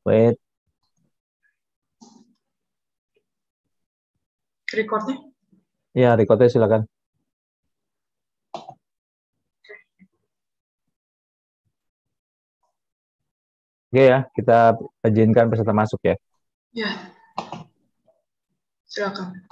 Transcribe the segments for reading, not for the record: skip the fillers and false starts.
Wait, Recordnya? ya recordnya silakan. Oke ya, kita izinkan peserta masuk ya. Ya, silakan.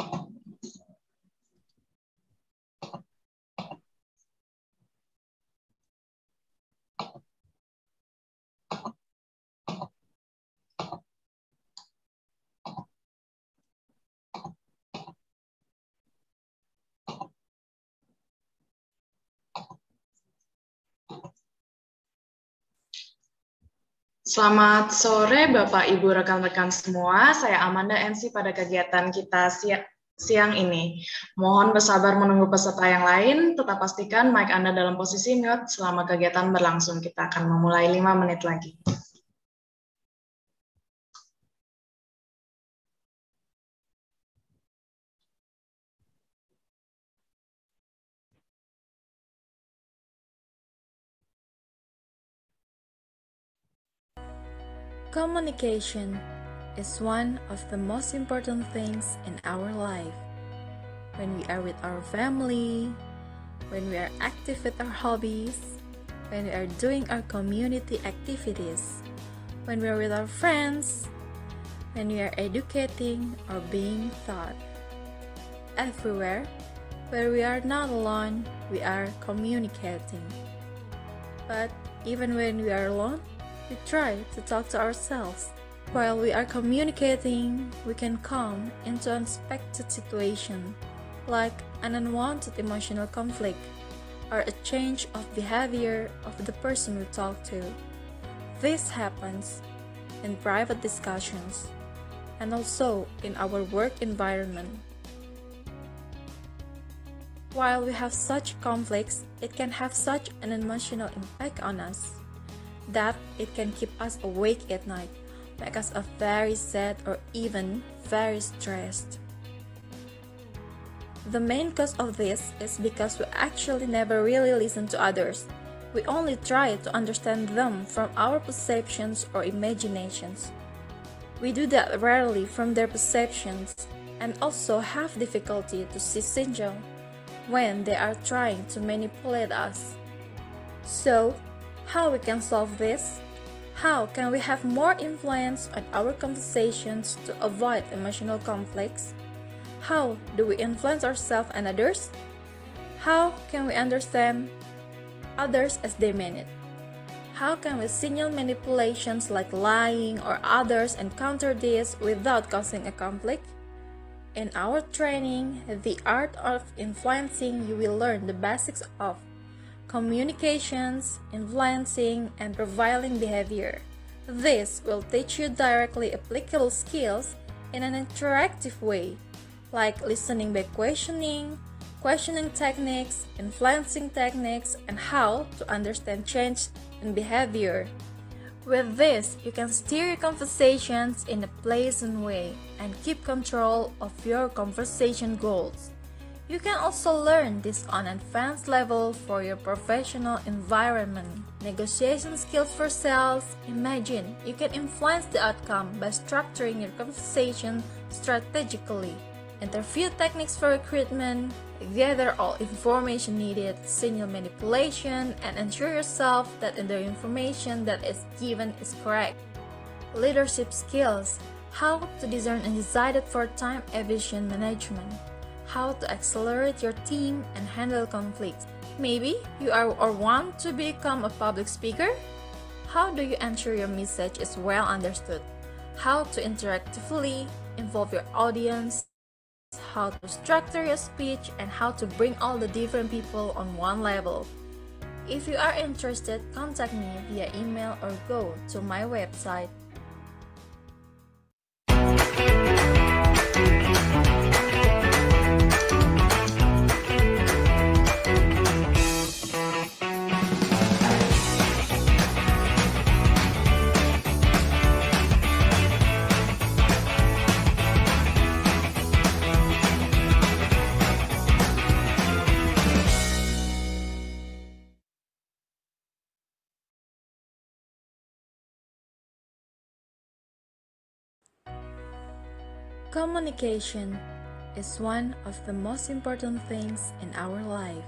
Selamat sore Bapak Ibu rekan-rekan semua. Saya Amanda NC pada kegiatan kita siang ini. Mohon bersabar menunggu peserta yang lain. Tetap pastikan mic Anda dalam posisi mute selama kegiatan berlangsung. Kita akan memulai 5 menit lagi. Communication is one of the most important things in our life. When we are with our family, when we are active with our hobbies, when we are doing our community activities, when we are with our friends, when we are educating or being taught. Everywhere where we are not alone, we are communicating. But even when we are alone, we try to talk to ourselves. While we are communicating, we can come into unexpected situation, like an unwanted emotional conflict, or a change of behavior of the person we talk to. This happens in private discussions, and also in our work environment. While we have such conflicts, it can have such an emotional impact on us that it can keep us awake at night, make us very sad or even very stressed. The main cause of this is because we actually never really listen to others. We only try to understand them from our perceptions or imaginations. We do that rarely from their perceptions and also have difficulty to see signal when they are trying to manipulate us. So, how we can solve this? How can we have more influence on our conversations to avoid emotional conflicts? How do we influence ourselves and others? How can we understand others as they mean it? How can we signal manipulations like lying or others and counter this without causing a conflict? In our training, The Art of Influencing, you will learn the basics of communications, influencing, and prevailing behavior. This will teach you directly applicable skills in an interactive way, like listening by questioning, questioning techniques, influencing techniques, and how to understand change in behavior. With this, you can steer your conversations in a pleasant way and keep control of your conversation goals. You can also learn this on an advanced level for your professional environment. Negotiation skills for sales. Imagine you can influence the outcome by structuring your conversation strategically. Interview techniques for recruitment. Gather all information needed, signal manipulation, and ensure yourself that the information that is given is correct. Leadership skills. How to discern and decide for time-efficient management. How to accelerate your team and handle conflicts. Maybe you are or want to become a public speaker? How do you ensure your message is well understood? How to interactively involve your audience? How to structure your speech, and how to bring all the different people on one level. If you are interested, contact me via email or go to my website Communication is one of the most important things in our life.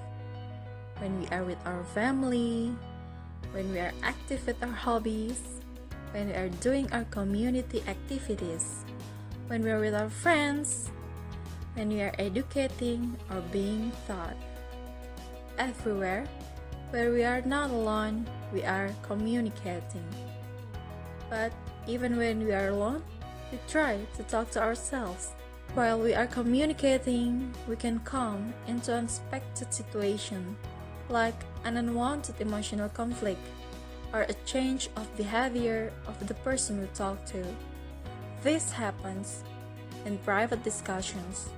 When we are with our family, when we are active with our hobbies, when we are doing our community activities, when we are with our friends, when we are educating or being taught. Everywhere where we are not alone, we are communicating. But even when we are alone, we try to talk to ourselves. While we are communicating, we can come into unexpected situation, like an unwanted emotional conflict or a change of behavior of the person we talk to. This happens in private discussions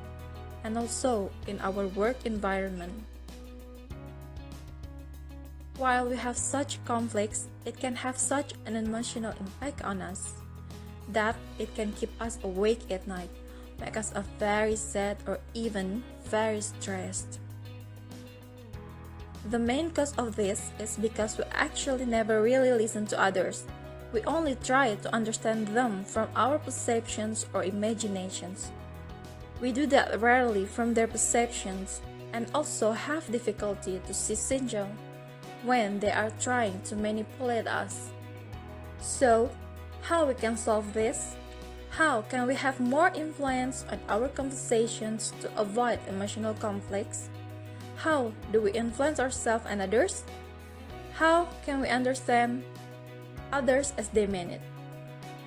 and also in our work environment. While we have such conflicts, it can have such an emotional impact on us that it can keep us awake at night, make us very sad or even very stressed. The main cause of this is because we actually never really listen to others. We only try to understand them from our perceptions or imaginations. We do that rarely from their perceptions and also have difficulty to see signal when they are trying to manipulate us. So, how we can solve this? How can we have more influence on our conversations to avoid emotional conflicts? How do we influence ourselves and others? How can we understand others as they mean it?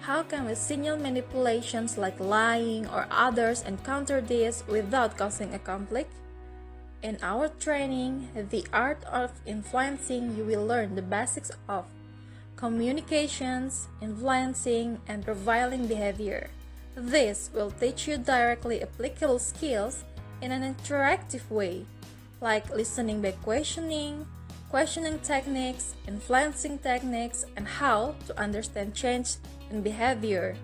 How can we signal manipulations like lying or others and counter this without causing a conflict? In our training, The Art of Influencing, you will learn the basics of communications, influencing, and prevailing behavior. This will teach you directly applicable skills in an interactive way, like listening by questioning, questioning techniques, influencing techniques, and how to understand change in behavior.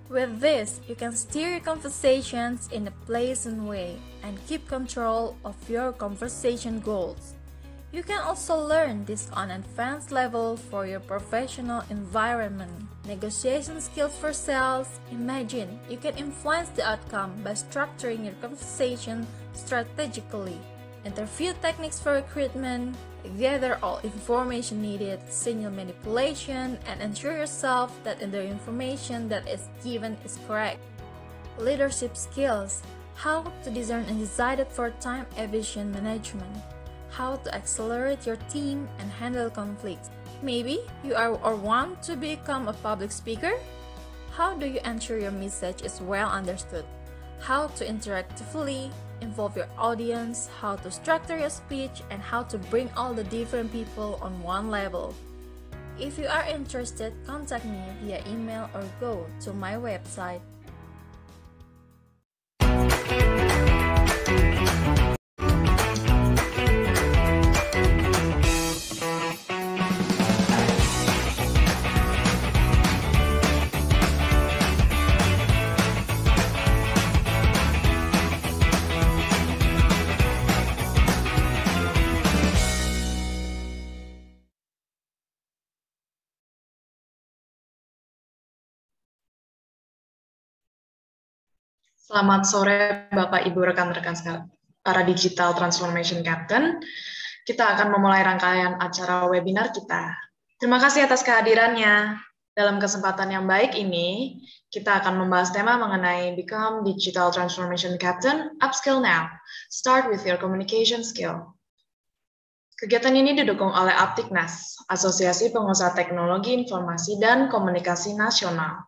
With this, you can steer your conversations in a pleasant way and keep control of your conversation goals. You can also learn this on an advanced level for your professional environment. Negotiation skills for sales. Imagine you can influence the outcome by structuring your conversation strategically. Interview techniques for recruitment. Gather all information needed, signal manipulation, and ensure yourself that the information that is given is correct. Leadership skills. How to discern and decide for time efficient management. How to accelerate your team and handle conflicts. Maybe you are or want to become a public speaker? How do you ensure your message is well understood? How to interactively involve your audience, how to structure your speech, and how to bring all the different people on one level. If you are interested, contact me via email or go to my website. Selamat sore Bapak Ibu rekan-rekan para Digital Transformation Captain. Kita akan memulai rangkaian acara webinar kita. Terima kasih atas kehadirannya. Dalam kesempatan yang baik ini, kita akan membahas tema mengenai Become Digital Transformation Captain, Upskill Now. Start with your communication skill. Kegiatan ini didukung oleh Aptiknas, Asosiasi Pengusaha Teknologi Informasi dan Komunikasi Nasional.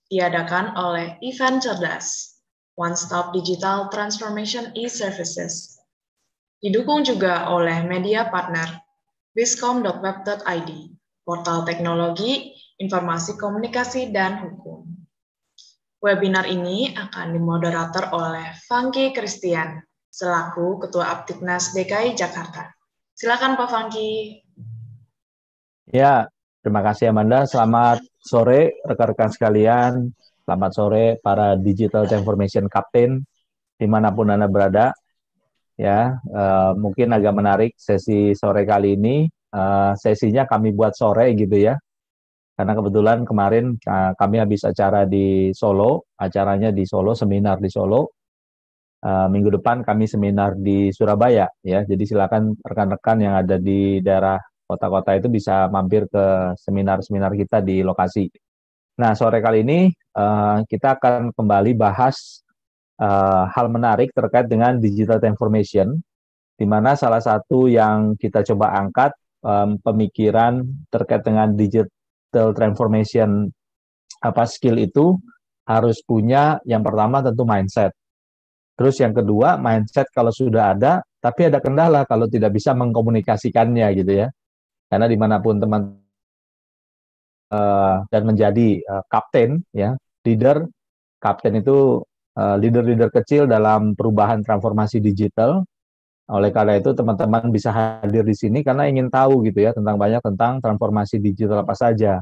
Diadakan oleh Event Cerdas, One Stop Digital Transformation e-Services. Didukung juga oleh media partner, biscom.web.id, portal teknologi, informasi komunikasi, dan hukum. Webinar ini akan dimoderator oleh Fanky Christian, selaku Ketua Aptiknas DKI Jakarta. Silakan Pak Fanky. Ya, terima kasih Amanda. Selamat sore rekan-rekan sekalian. Selamat sore para Digital Transformation Captain dimanapun Anda berada. Ya, mungkin agak menarik sesi sore kali ini. Sesinya kami buat sore gitu ya. Karena kebetulan kemarin kami habis acara di Solo, acaranya di Solo, seminar di Solo. Minggu depan kami seminar di Surabaya, ya. Jadi silakan rekan-rekan yang ada di daerah kota-kota itu bisa mampir ke seminar-seminar kita di lokasi. Nah, sore kali ini kita akan kembali bahas hal menarik terkait dengan digital transformation, di mana salah satu yang kita coba angkat pemikiran terkait dengan digital transformation skill itu harus punya yang pertama tentu mindset. Terus yang kedua mindset kalau sudah ada, tapi ada kendala kalau tidak bisa mengkomunikasikannya gitu ya. Karena dimanapun teman dan menjadi kapten ya, leader, kapten itu leader-leader kecil dalam perubahan transformasi digital. Oleh karena itu teman-teman bisa hadir di sini karena ingin tahu gitu ya tentang transformasi digital apa saja.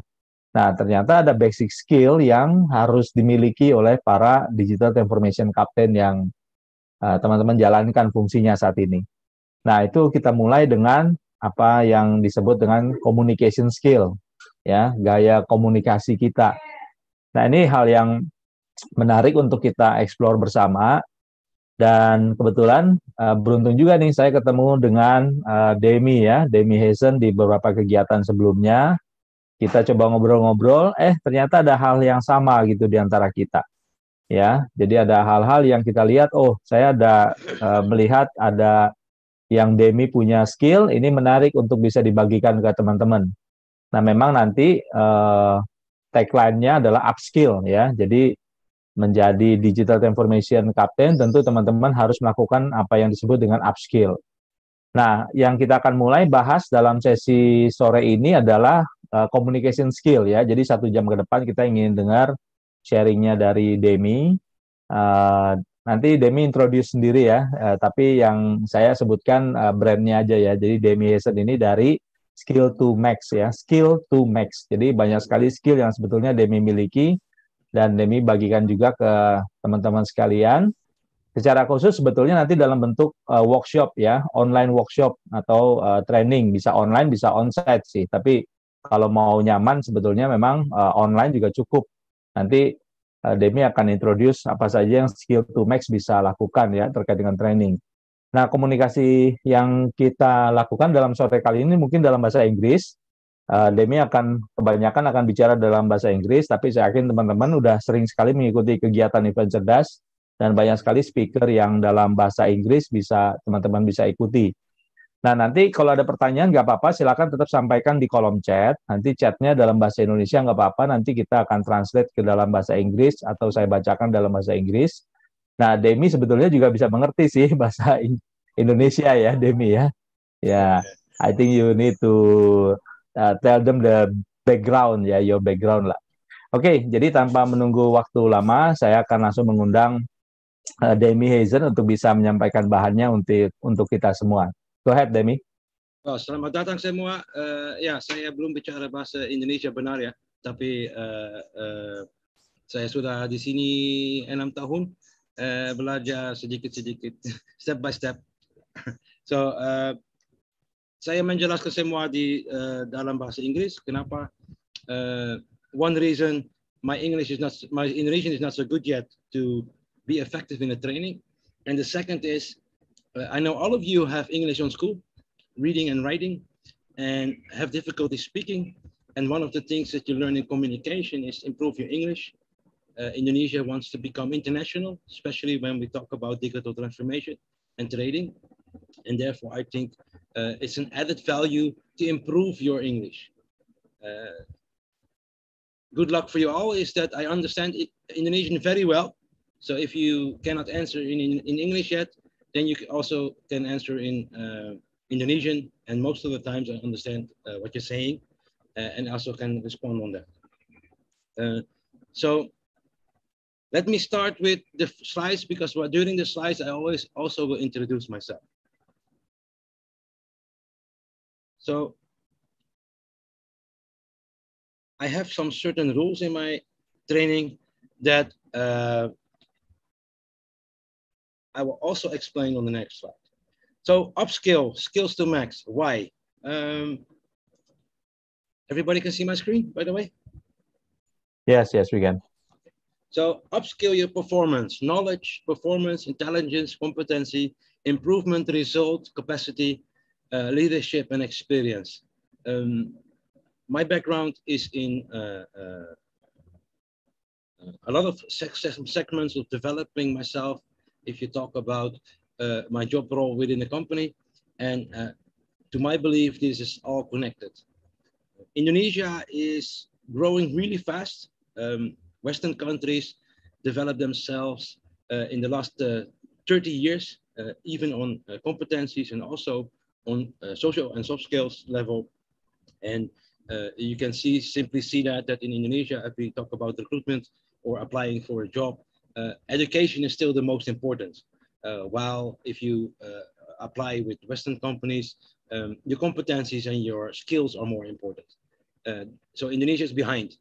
Nah, ternyata ada basic skill yang harus dimiliki oleh para digital transformation captain yang teman-teman jalankan fungsinya saat ini. Nah, itu kita mulai dengan apa yang disebut dengan communication skill, ya, gaya komunikasi kita. Nah, ini hal yang menarik untuk kita explore bersama. Dan kebetulan beruntung juga nih saya ketemu dengan Damy ya, Damy Heezen di beberapa kegiatan sebelumnya. Kita coba ngobrol-ngobrol, ternyata ada hal yang sama gitu di antara kita. Ya, jadi ada hal-hal yang kita lihat, oh saya ada melihat ada yang Damy punya skill, ini menarik untuk bisa dibagikan ke teman-teman. Nah, memang nanti tagline-nya adalah upskill ya. Jadi menjadi digital transformation captain, tentu teman-teman harus melakukan apa yang disebut dengan upskill. Nah, yang kita akan mulai bahas dalam sesi sore ini adalah communication skill ya. Jadi 1 jam ke depan kita ingin dengar sharingnya dari Damy. Nanti Damy introduce sendiri ya, tapi yang saya sebutkan brandnya aja ya. Jadi Damy Heezen ini dari Skill to Max ya, Skill to Max. Jadi banyak sekali skill yang sebetulnya Damy miliki dan Damy bagikan juga ke teman-teman sekalian. Secara khusus sebetulnya nanti dalam bentuk workshop ya, online workshop atau training, bisa online, bisa onsite sih. Tapi kalau mau nyaman sebetulnya memang online juga cukup. Nanti Damy akan introduce apa saja yang skill to max bisa lakukan ya terkait dengan training. Nah, komunikasi yang kita lakukan dalam sore kali ini mungkin dalam bahasa Inggris. Damy kebanyakan akan bicara dalam bahasa Inggris, tapi saya yakin teman-teman udah sering sekali mengikuti kegiatan event cerdas dan banyak sekali speaker yang dalam bahasa Inggris teman-teman bisa ikuti. Nah, nanti kalau ada pertanyaan nggak apa-apa, silakan tetap sampaikan di kolom chat. Nanti chatnya dalam bahasa Indonesia nggak apa-apa, nanti kita akan translate ke dalam bahasa Inggris atau saya bacakan dalam bahasa Inggris. Nah, Damy sebetulnya juga bisa mengerti sih bahasa Indonesia ya, Damy ya. Ya, I think you need to tell them the background ya, your background lah. Oke, jadi tanpa menunggu waktu lama, saya akan langsung mengundang Damy Heezen untuk bisa menyampaikan bahannya untuk kita semua. Go ahead, Damy. Oh, selamat datang semua. Ya, saya belum bicara bahasa Indonesia benar ya, tapi saya sudah di sini 6 tahun, belajar sedikit-sedikit, step by step. So, saya menjelaskan semua di dalam bahasa Inggris. Kenapa? One reason my Indonesian is not so good yet to be effective in the training, and the second is I know all of you have English on school, reading and writing, and have difficulty speaking. And one of the things that you learn in communication is improve your English. Indonesia wants to become international, especially when we talk about digital transformation and trading. And therefore, I think it's an added value to improve your English. Good luck for you all is that I understand Indonesian very well. So if you cannot answer in English yet, then you also can answer in Indonesian. And most of the times I understand what you're saying and also can respond on that. So let me start with the slides, because during the slides, I always also will introduce myself. So I have some certain rules in my training that I will also explain on the next slide. So upskill, skills to max. Why? Everybody can see my screen, by the way? Yes, we can. So upskill your performance, knowledge, performance, intelligence, competency, improvement, result, capacity, leadership, and experience. My background is in a lot of segments of developing myself. If you talk about my job role within the company, and to my belief, this is all connected. Indonesia is growing really fast. Western countries developed themselves in the last 30 years, even on competencies and also on social and soft skills level. And you can simply see that in Indonesia, if we talk about recruitment or applying for a job, education is still the most important. While if you apply with Western companies, your competencies and your skills are more important. So Indonesia is behind.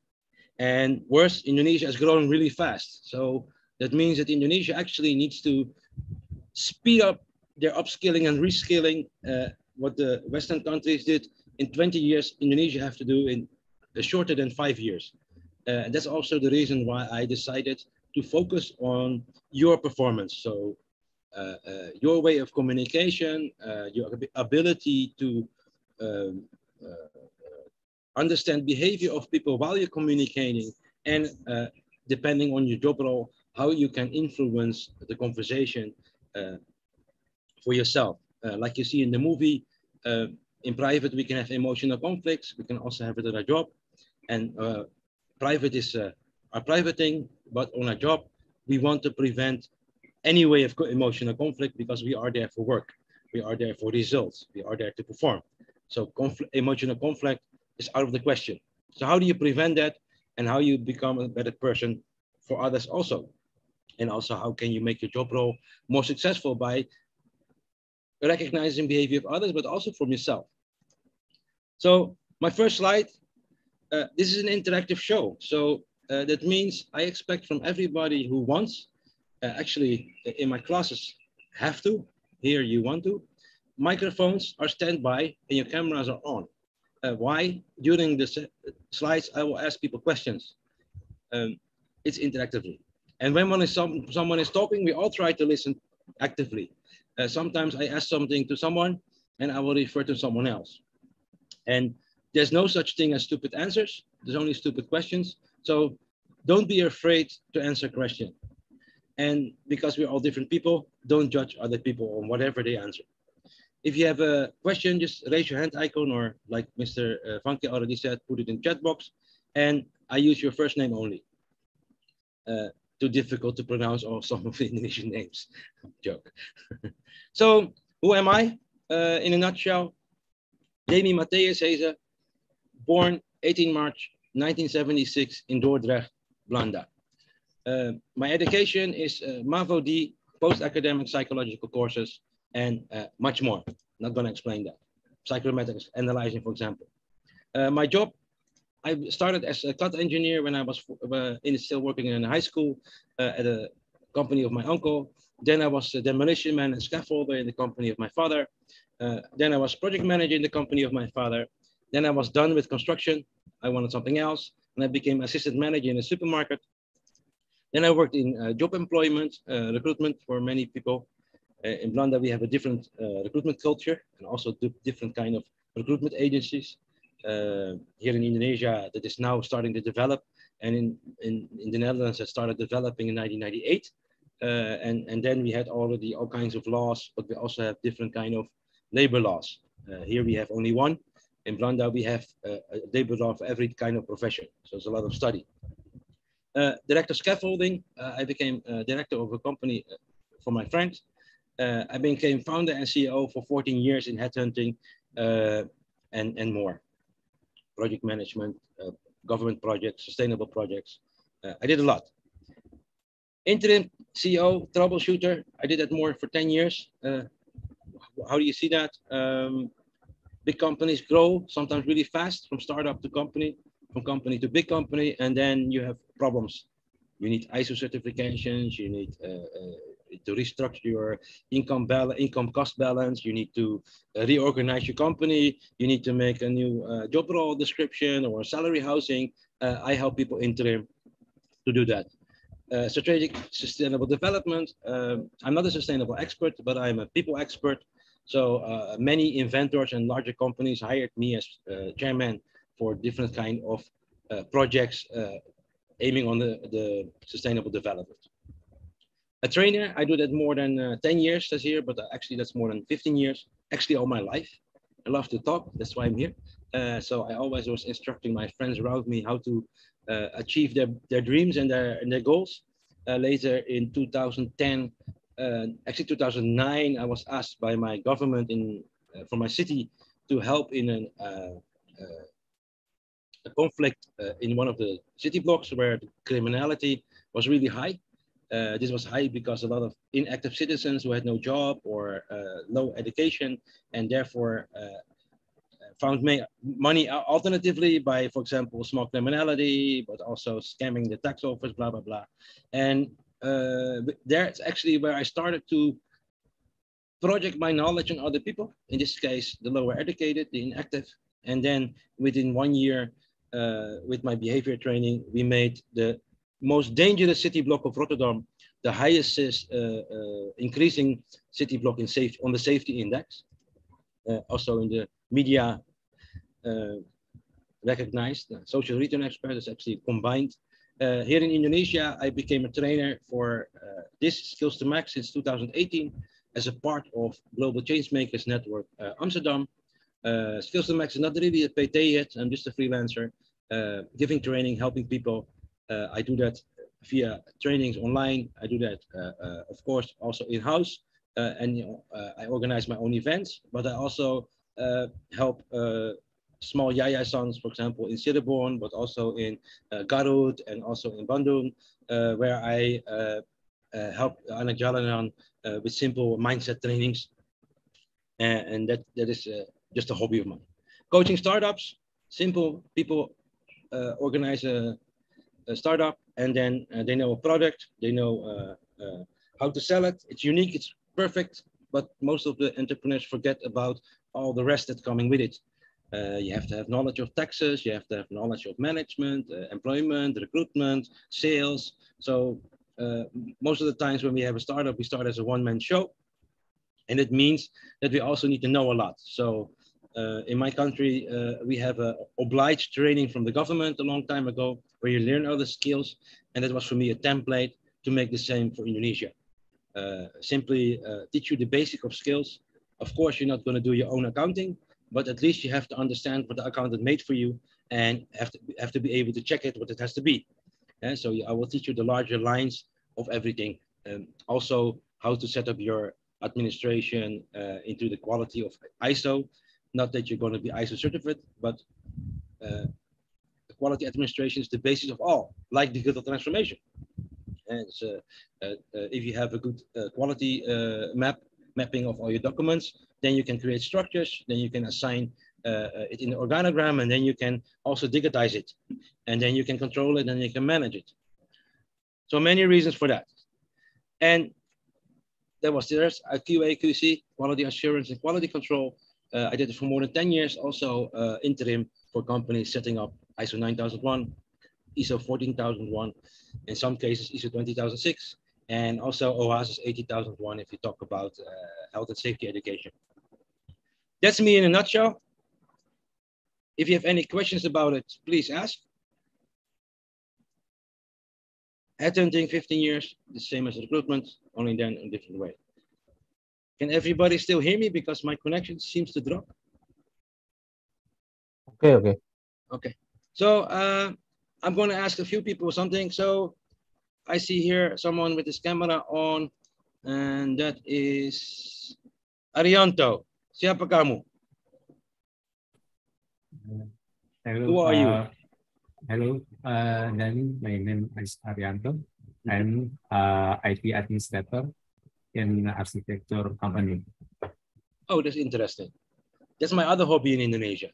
And worse, Indonesia is growing really fast. So that means that Indonesia actually needs to speed up their upskilling and reskilling. What the Western countries did in 20 years, Indonesia have to do in shorter than 5 years. And that's also the reason why I decided to focus on your performance. So your way of communication, your ability to understand behavior of people while you're communicating, and depending on your job role, how you can influence the conversation for yourself. Like you see in the movie, in private, we can have emotional conflicts. We can also have it at our job. And private is our private thing, but on our job, we want to prevent any way of emotional conflict because we are there for work. We are there for results. We are there to perform. So emotional conflict is out of the question. So how do you prevent that, and how you become a better person for others also? And also, how can you make your job role more successful by recognizing behavior of others, but also from yourself? So my first slide, this is an interactive show. So that means I expect from everybody who wants, actually in my classes have to, here you want to, microphones are standby and your cameras are on. Why? During the slides, I will ask people questions. It's interactively. And when someone is talking, we all try to listen actively. Sometimes I ask something to someone and I will refer to someone else. And there's no such thing as stupid answers. There's only stupid questions. So don't be afraid to answer a question. And because we're all different people, don't judge other people on whatever they answer. If you have a question, just raise your hand icon, or like Mr. Fanky already said, put it in chat box. And I use your first name only. Too difficult to pronounce all some of the Indonesian names. Joke. So who am I? In a nutshell, Damy Matthäus Heezen, born 18 March 1976 in Dordrecht, Belanda. My education is MAVO-D, post-academic psychological courses, and much more. Not going to explain that. Psychometrics, analyzing, for example. My job, I started as a CAD engineer when I was still working in a high school at a company of my uncle. Then I was a demolition man and scaffolder in the company of my father. Then I was project manager in the company of my father. Then I was done with construction. I wanted something else. And I became assistant manager in a supermarket. Then I worked in job employment, recruitment for many people. In Belanda, we have a different recruitment culture and also different kind of recruitment agencies. Here in Indonesia, that is now starting to develop. And in the Netherlands, that started developing in 1998. And then we had already all kinds of laws, but we also have different kind of labor laws. Here we have only one. In Belanda, we have a labor law for every kind of profession. So it's a lot of study. Director scaffolding, I became director of a company for my friend. I became founder and CEO for 14 years in headhunting and more. Project management, government projects, sustainable projects. I did a lot. Interim CEO, troubleshooter, I did that more for 10 years. How do you see that? Big companies grow sometimes really fast from startup to company, from company to big company, and then you have problems. You need ISO certifications, you need to restructure your income cost balance, you need to reorganize your company, you need to make a new job role description or salary housing. I help people interim to do that. Strategic sustainable development. I'm not a sustainable expert, but I'm a people expert. So many inventors and larger companies hired me as chairman for different kind of projects aiming on the sustainable development. A trainer, I do that more than 10 years this year, but actually that's more than 15 years, actually all my life. I love to talk, that's why I'm here. So I always was instructing my friends around me how to achieve their dreams and their goals. Later in 2010, actually 2009, I was asked by my government from my city to help in a conflict in one of the city blocks where the criminality was really high. This was high because a lot of inactive citizens who had no job or low education and therefore found money alternatively by, for example, small criminality, but also scamming the tax office, blah, blah, blah. And that's actually where I started to project my knowledge on other people, in this case, the lower educated, the inactive. And then within 1 year, with my behavior training, we made the most dangerous city block of Rotterdam the highest increasing city block on the safety index. Also in the media recognized. Social return expert is actually combined. Here in Indonesia, I became a trainer for this Skills to Max since 2018 as a part of Global Changemakers Network Amsterdam. Skills to Max is not really a PT yet. I'm just a freelancer, giving training, helping people. I do that via trainings online. I do that, of course, also in-house. And I organize my own events, but I also help small Yaya songs, for example, in Cirebon, but also in Garut and also in Bandung, where I help anak jalanan with simple mindset trainings. And that is just a hobby of mine. Coaching startups, simple people organize a startup and then they know a product, they know how to sell it. It's unique, it's perfect, but most of the entrepreneurs forget about all the rest that's coming with it. You have to have knowledge of taxes, you have to have knowledge of management, employment, recruitment, sales. So most of the times when we have a startup, we start as a one-man show. And it means that we also need to know a lot. So in my country, we have a obliged training from the government a long time ago, where you learn all the skills. And that was for me a template to make the same for Indonesia. Simply teach you the basic of skills. Of course, you're not going to do your own accounting, but at least you have to understand what the accountant made for you and have to be able to check it, what it has to be. And so I will teach you the larger lines of everything. Also, how to set up your administration into the quality of ISO. Not that you're going to be ISO certified, but the quality administration is the basis of all, like digital transformation. And so, if you have a good quality mapping of all your documents, then you can create structures, then you can assign it in the organogram, and then you can also digitize it. And then you can control it, and you can manage it. So many reasons for that. And there's a QA, QC, quality assurance and quality control. I did it for more than 10 years, also interim for companies setting up ISO 9001, ISO 14001, in some cases ISO 20006, and also OASIS 80001 if you talk about health and safety education. That's me in a nutshell. If you have any questions about it, please ask. Headhunting, 15 years, the same as recruitment, only then in a different way. Can everybody still hear me? Because my connection seems to drop. Okay. So I'm going to ask a few people something. So I see here someone with his camera on, and that is Arianto. Siapa kamu? Hello. Who are you? Hello, Damy. My name is Arianto. I'm IT administrator in architecture company. Oh, that's interesting. That's my other hobby in Indonesia.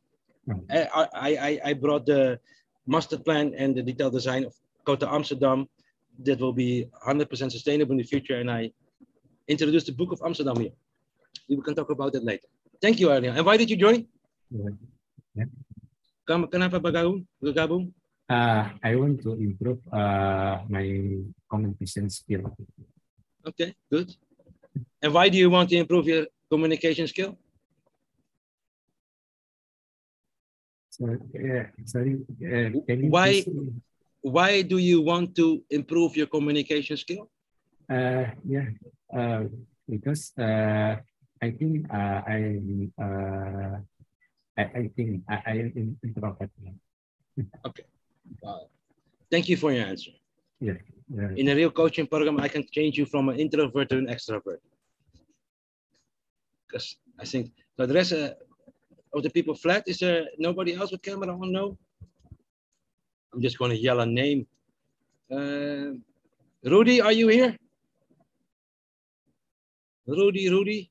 I brought the master plan and the detailed design of Kota Amsterdam that will be 100% sustainable in the future, and I introduced the Book of Amsterdam here. We can talk about that later. Thank you, Arian. And why did you join? Yeah. Kenapa bergabung? I want to improve my communication skill. Okay, good. And why do you want to improve your communication skill? So, sorry, can you Why? please... Why do you want to improve your communication skill? Yeah, because I think I think I am introvert. Okay. Thank you for your answer. Yeah. In a real coaching program, I can change you from an introvert to an extrovert. Because I think so the rest of the people flat. Is there nobody else with camera on? No. I'm just going to yell a name. Rudy, are you here? Rudy.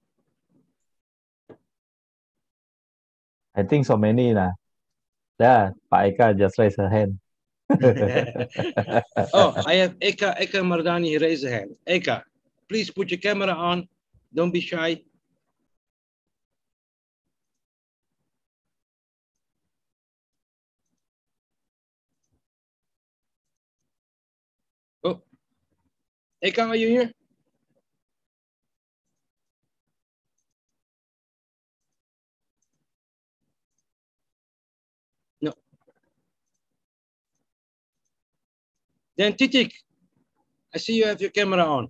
I think so many lah. Yeah, Pak Eka just raised her hand. Oh, I have Eka Mardani raise a hand. Eka, please put your camera on. Don't be shy. Oh, Eka, are you here? No. Then Titik, I see you have your camera on.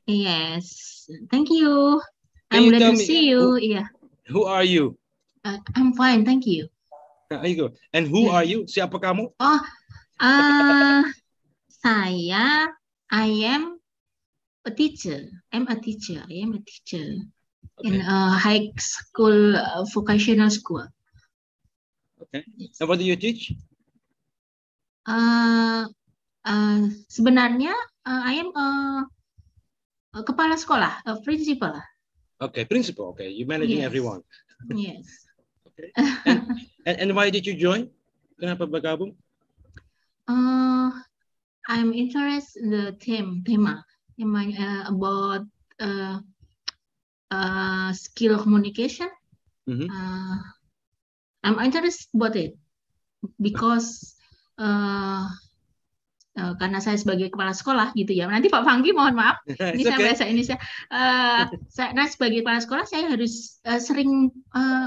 Yes, thank you. I'm glad to see you. Yeah. Who are you? I'm fine, thank you. There you go. And who are you? Siapa kamu? Oh, saya, I am a teacher. I am a teacher in a high school, vocational school. Okay. And what do you teach? Sebenarnya, I am a kepala sekolah, a principal. Okay, principal. Okay, you're managing everyone. Yes. Okay. And why did you join? Kenapa bergabung? I'm interested in the tema about skill communication. I'm interested about it because karena saya sebagai kepala sekolah gitu ya. Nanti Pak Fanky mohon maaf, ini saya bahasa Indonesia. Nah sebagai kepala sekolah saya harus sering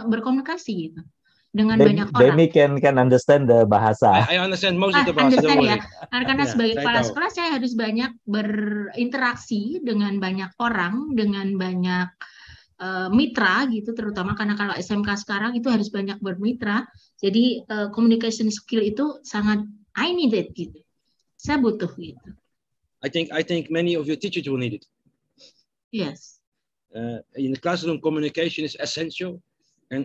berkomunikasi gitu dengan banyak orang. Damy can understand the bahasa. I understand most of the bahasa. Understand ya. Karena sebagai kepala sekolah saya harus banyak berinteraksi dengan banyak orang, dengan banyak mitra gitu, terutama karena kalau SMK sekarang itu harus banyak bermitra. Jadi communication skill itu sangat I need it gitu. Saya butuh gitu. I think many of your teachers will need it. Yes. In the classroom, communication is essential. And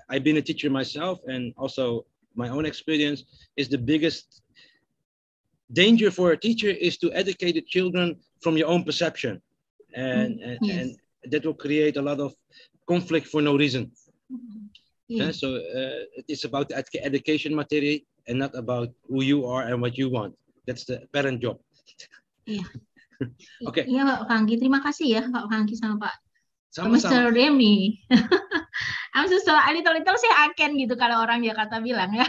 I've been a teacher myself, and also my own experience is the biggest danger for a teacher is to educate the children from your own perception, and that will create a lot of conflict for no reason. So it's about the education material and not about who you are and what you want. That's the parent job. Iya. Oke. Iya Pak Fanky, terima kasih ya Pak Fanky sama Pak Sama-sama. Mr. Damy. I'm so little sih I can gitu kalau orang Jakarta bilang ya.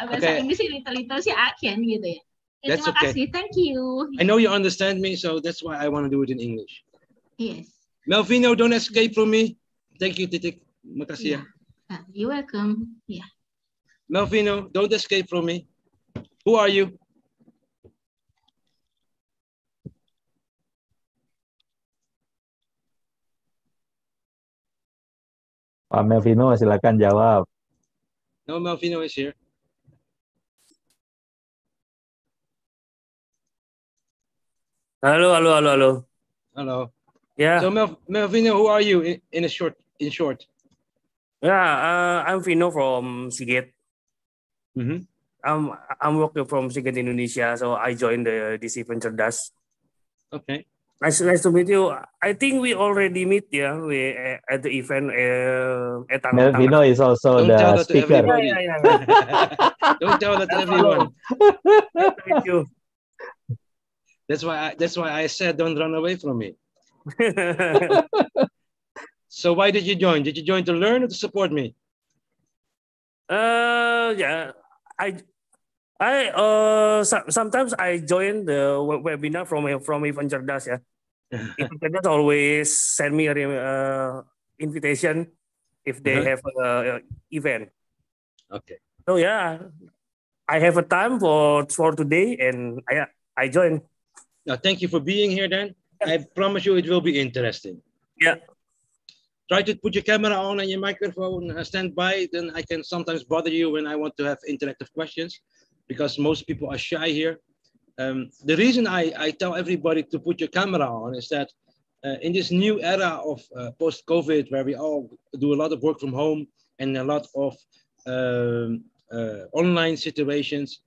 Bahasa Inggris sih little sih I can gitu ya. That's terima kasih, thank you. I know you understand me, so that's why I want to do it in English. Yes. Melvino, don't escape from me. Thank you, Titik. Makasih ya. You're welcome. Yeah. Melvino, don't escape from me. Who are you? Pak Melvino, silakan jawab. No, Melvino is here. Hello. Hello. Yeah. So Melvino, who are you in short? Yeah, I'm Vino from Sigit. I'm working from Sigit Indonesia, so I joined this event Cerdas. Okay. Nice to meet you. I think we already meet at the event. Melvino is also the speaker. Yeah. Don't tell that to everyone. Nice to meet you. That's why I said don't run away from me. So why did you join? Did you join to learn or to support me? Yeah, I sometimes I join the webinar from Ivan Cerdas ya. Ivan Cerdas always send me a invitation if they have a event. Okay. So yeah, I have a time for today and I join. Now, thank you for being here then. I promise you it will be interesting. Yeah. Try to put your camera on and your microphone, stand by, then I can sometimes bother you when I want to have interactive questions because most people are shy here. The reason I tell everybody to put your camera on is that in this new era of post-COVID, where we all do a lot of work from home and a lot of online situations,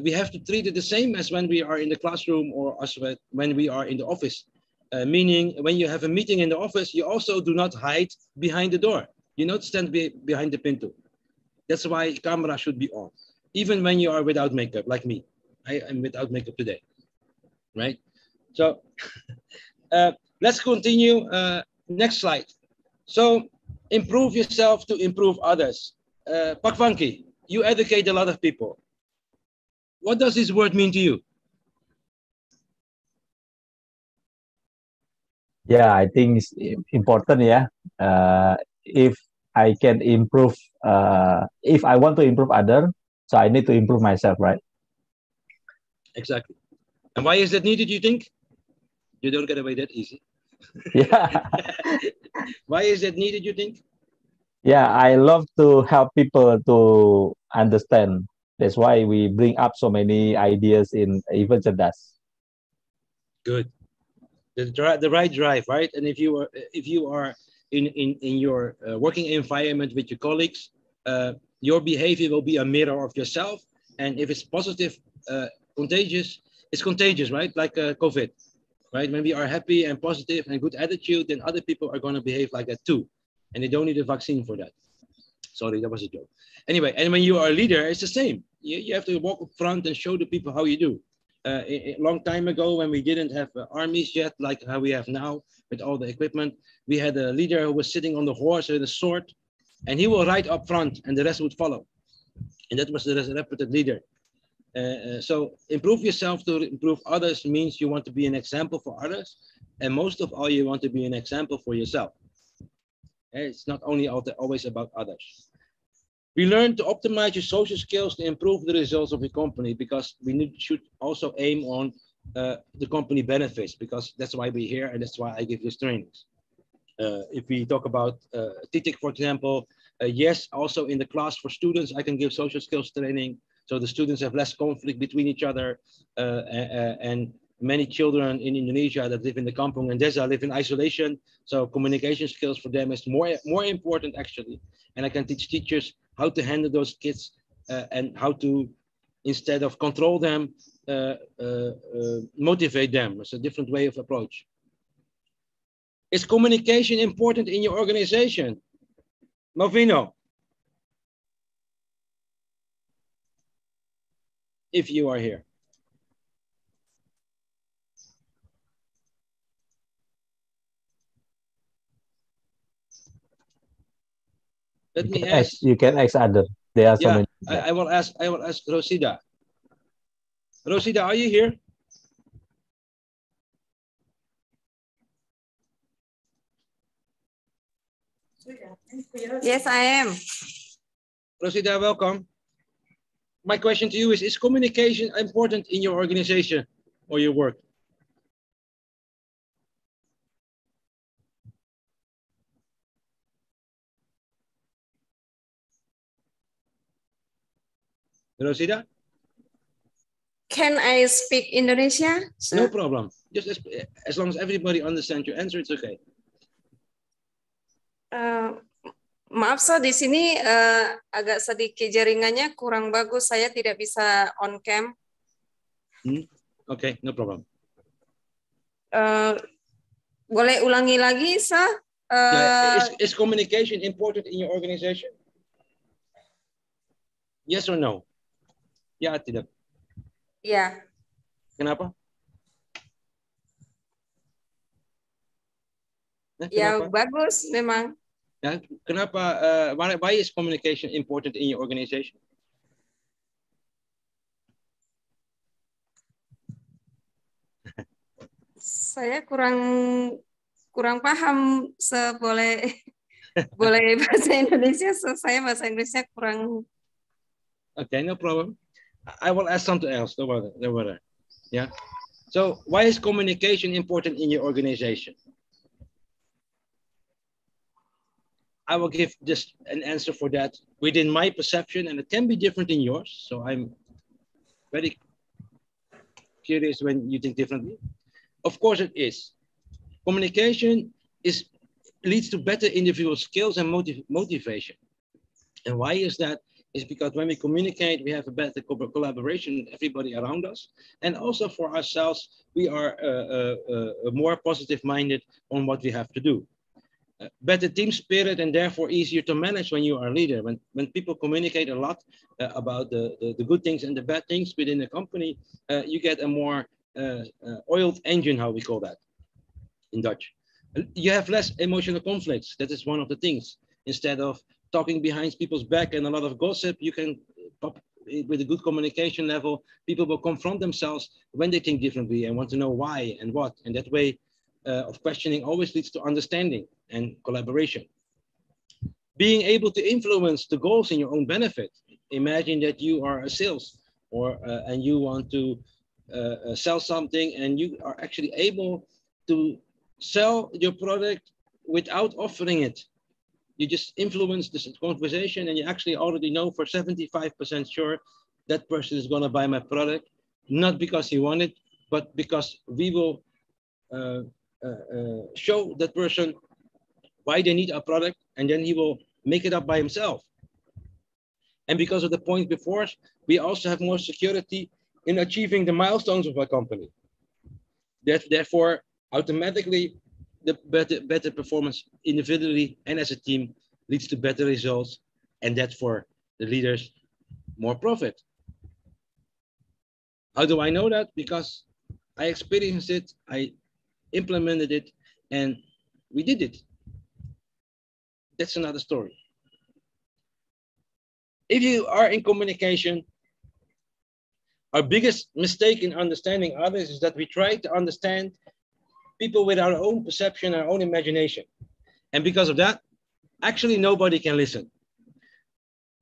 we have to treat it the same as when we are in the classroom or as when we are in the office. Meaning, when you have a meeting in the office, you also do not hide behind the door. You not stand behind the pinto. That's why camera should be on, even when you are without makeup, like me. I am without makeup today, right? So let's continue. Next slide. So improve yourself to improve others. Pak Fanky, you educate a lot of people. What does this word mean to you? Yeah, I think it's important. Yeah, if I can improve, if I want to improve other, so I need to improve myself, right? Exactly. And why is that needed? You think? You don't get away that easy. Yeah. Why is that needed? You think? Yeah, I love to help people to understand. That's why we bring up so many ideas in Even Cerdas. Good. The right drive, right? And if you are in your working environment with your colleagues, your behavior will be a mirror of yourself. And if it's positive, contagious, it's contagious, right? Like COVID, right? When we are happy and positive and good attitude, then other people are going to behave like that too, and they don't need a vaccine for that. Sorry, that was a joke. Anyway, and when you are a leader, it's the same. You have to walk up front and show the people how you do. A long time ago, when we didn't have armies yet, like how we have now with all the equipment, we had a leader who was sitting on the horse with a sword, and he will ride up front, and the rest would follow. And that was the reputed leader. So improve yourself to improve others means you want to be an example for others, and most of all, you want to be an example for yourself. It's not only always about others. We learn to optimize your social skills to improve the results of your company, because we should also aim on the company benefits, because that's why we're here and that's why I give these trainings. If we talk about TTIC, for example, yes, also in the class for students, I can give social skills training, so the students have less conflict between each other, and many children in Indonesia that live in the kampung and desa live in isolation. So communication skills for them is more important actually. And I can teach teachers how to handle those kids and how to, instead of control them, motivate them. It's a different way of approach. Is communication important in your organization? Malvino, if you are here. Let me ask. You can ask other. There are so many. I will ask Rosida. Rosida, are you here? Yes, I am. Rosida, welcome. My question to you is communication important in your organization or your work? Rosida? Can I speak Indonesia? Sir? No problem. Just as long as everybody understands your answer, it's okay. Maaf, so di sini agak sedikit jaringannya kurang bagus. Saya tidak bisa on cam. Okay, no problem. Boleh ulangi lagi, sir? Is communication important in your organization? Yes or no? Ya, tidak. Ya. Kenapa? Ya, bagus memang. Ya, kenapa? Why is communication important in your organization? Saya kurang paham boleh bahasa Indonesia, saya bahasa Inggrisnya kurang. Okay, no problem. I will ask something else. No worry. Yeah. So why is communication important in your organization? I will give just an answer for that within my perception, and it can be different in yours. So I'm very curious when you think differently. Of course it is. Communication leads to better individual skills and motivation. And why is that? It's because when we communicate, we have a better collaboration with everybody around us. And also for ourselves, we are more positive-minded on what we have to do. Better team spirit and therefore easier to manage when you are a leader. When people communicate a lot about the good things and the bad things within the company, you get a more oiled engine, how we call that in Dutch. You have less emotional conflicts. That is one of the things. Instead of talking behind people's back and a lot of gossip, you can with a good communication level, people will confront themselves when they think differently and want to know why and what. And that way of questioning always leads to understanding and collaboration. Being able to influence the goals in your own benefit. Imagine that you are a sales and you want to sell something, and you are actually able to sell your product without offering it. You just influence this conversation, and you actually already know for 75% sure that person is going to buy my product, not because he wanted, but because we will show that person why they need our product, and then he will make it up by himself. And because of the point before, we also have more security in achieving the milestones of our company. Therefore, automatically, the better performance individually and as a team leads to better results, and that for the leaders, more profit. How do I know that? Because I experienced it, I implemented it, and we did it. That's another story. If you are in communication, our biggest mistake in understanding others is that we try to understand people with our own perception, our own imagination. And because of that, actually nobody can listen.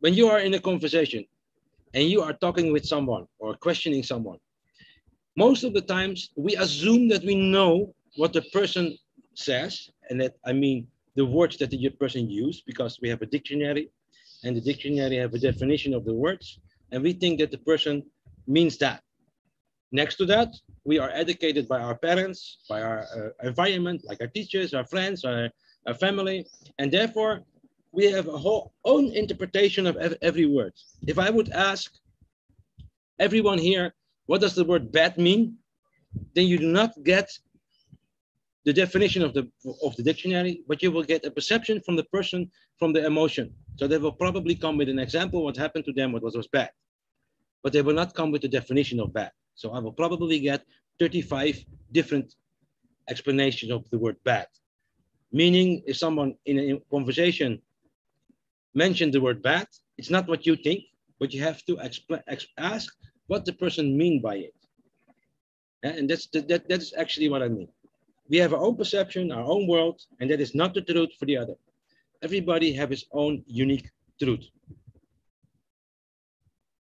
When you are in a conversation and you are talking with someone or questioning someone, most of the times we assume that we know what the person says, and that I mean the words that the person used, because we have a dictionary, and the dictionary have a definition of the words, and we think that the person means that. Next to that, we are educated by our parents, by our environment, like our teachers, our friends, our family, and therefore we have a whole own interpretation of every word. If I would ask everyone here, what does the word bad mean? Then you do not get the definition of the dictionary, but you will get a perception from the person, from the emotion. So they will probably come with an example, what happened to them, what was bad. But they will not come with the definition of bad. So I will probably get 35 different explanations of the word bad. Meaning, if someone in a conversation mentioned the word bad, it's not what you think, but you have to ask what the person mean by it. And that's actually what I mean. We have our own perception, our own world, and that is not the truth for the other. Everybody has his own unique truth.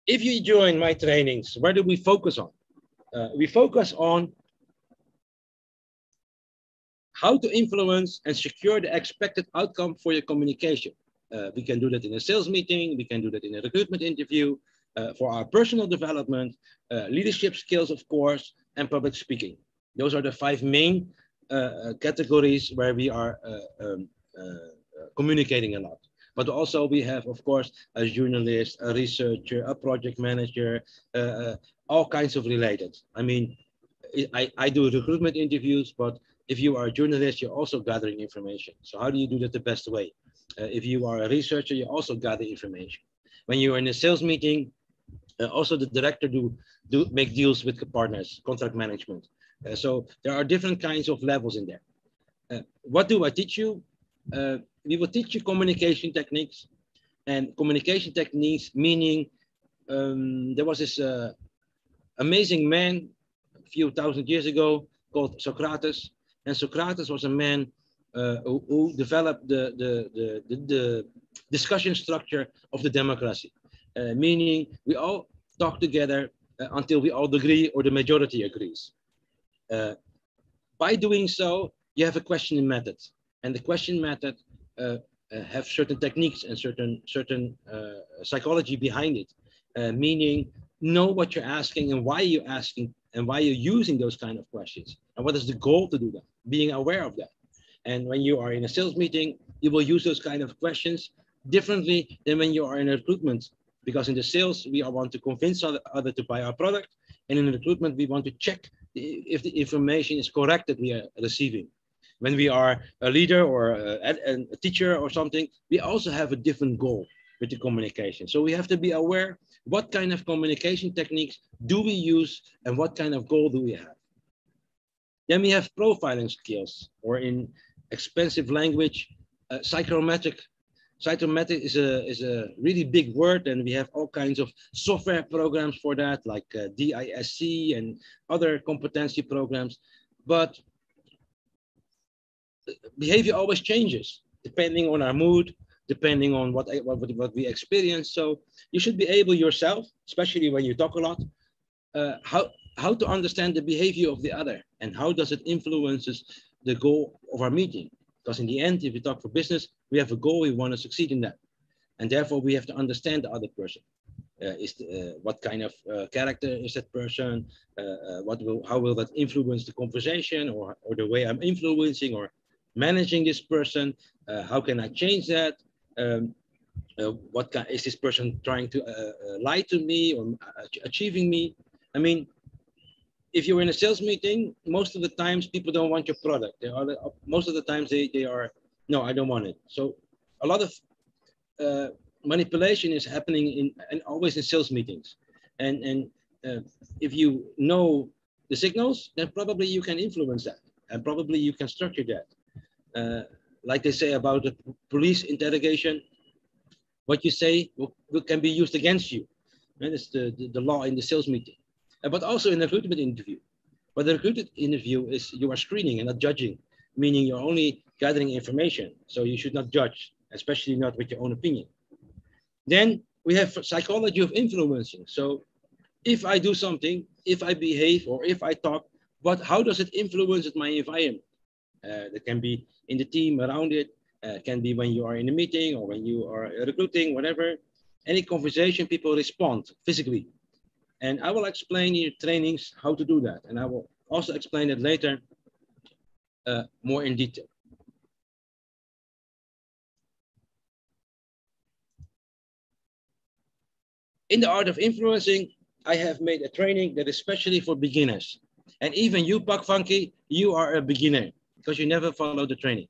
If you join my trainings, where do we focus on? We focus on how to influence and secure the expected outcome for your communication. We can do that in a sales meeting, we can do that in a recruitment interview, for our personal development, leadership skills, of course, and public speaking. Those are the 5 main categories where we are communicating a lot. But also we have, of course, a journalist, a researcher, a project manager, all kinds of related. I mean, I do recruitment interviews, but if you are a journalist, you're also gathering information. So how do you do that the best way? If you are a researcher, you also gather information. When you're in a sales meeting, also the director do make deals with the partners, contract management. So there are different kinds of levels in there. What do I teach you? we will teach you communication techniques, and communication techniques meaning there was this amazing man a few thousand years ago called Socrates, and Socrates was a man who developed the discussion structure of the democracy, meaning we all talk together until we all agree or the majority agrees. By doing so, you have a questioning method, and the question method have certain techniques and certain psychology behind it, meaning know what you're asking and why you're asking and why you're using those kind of questions and what is the goal to do that, being aware of that. And when you are in a sales meeting, you will use those kind of questions differently than when you are in a recruitment, because in the sales, we want to convince other to buy our product. And in recruitment, we want to check if the information is correct that we are receiving. When we are a leader or a teacher or something, we also have a different goal with the communication. So we have to be aware what kind of communication techniques do we use and what kind of goal do we have. Then we have profiling skills, or in expensive language, psychometric. Psychometric is a really big word, and we have all kinds of software programs for that, like DISC and other competency programs. But behavior always changes depending on our mood, depending on what we experience. So you should be able yourself, especially when you talk a lot, how to understand the behavior of the other and how does it influences the goal of our meeting. Because in the end, if we talk for business, we have a goal, we want to succeed in that. And therefore, we have to understand the other person. What kind of character is that person? How will that influence the conversation or the way I'm influencing or managing this person? How can I change that? Is this person trying to lie to me or achieving me? I mean, if you're in a sales meeting, most of the times people don't want your product. Most of the times they are, no, I don't want it. So a lot of manipulation is happening always in sales meetings. And if you know the signals, then probably you can influence that. And probably you can structure that. Like they say about the police interrogation, what you say can be used against you. And it's the law in the sales meeting. But also in a recruitment interview. But the recruitment interview is you are screening and not judging, meaning you're only gathering information. So you should not judge, especially not with your own opinion. Then we have psychology of influencing. So if I do something, if I behave or if I talk, but how does it influence my environment? That can be in the team around it, can be when you are in a meeting or when you are recruiting, whatever. Any conversation, people respond physically. And I will explain in your trainings how to do that. And I will also explain it later more in detail. In the art of influencing, I have made a training that is especially for beginners. And even you, Fanky, you are a beginner because you never followed the training.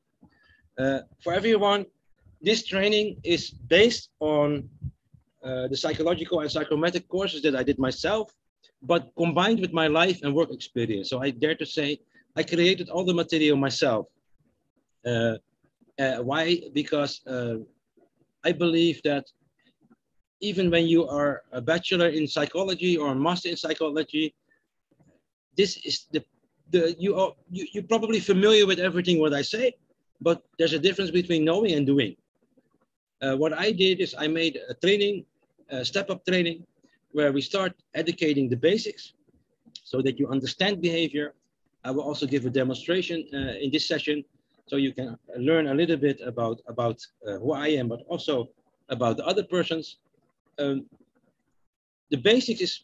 For everyone, this training is based on the psychological and psychometric courses that I did myself, but combined with my life and work experience. So I dare to say I created all the material myself. Why? Because I believe that even when you are a bachelor in psychology or a master in psychology, this is you're probably familiar with everything what I say, but there's a difference between knowing and doing. What I did is I made a training, step-up training, where we start educating the basics so that you understand behavior. I will also give a demonstration in this session so you can learn a little bit about who I am, but also about the other persons. The basics is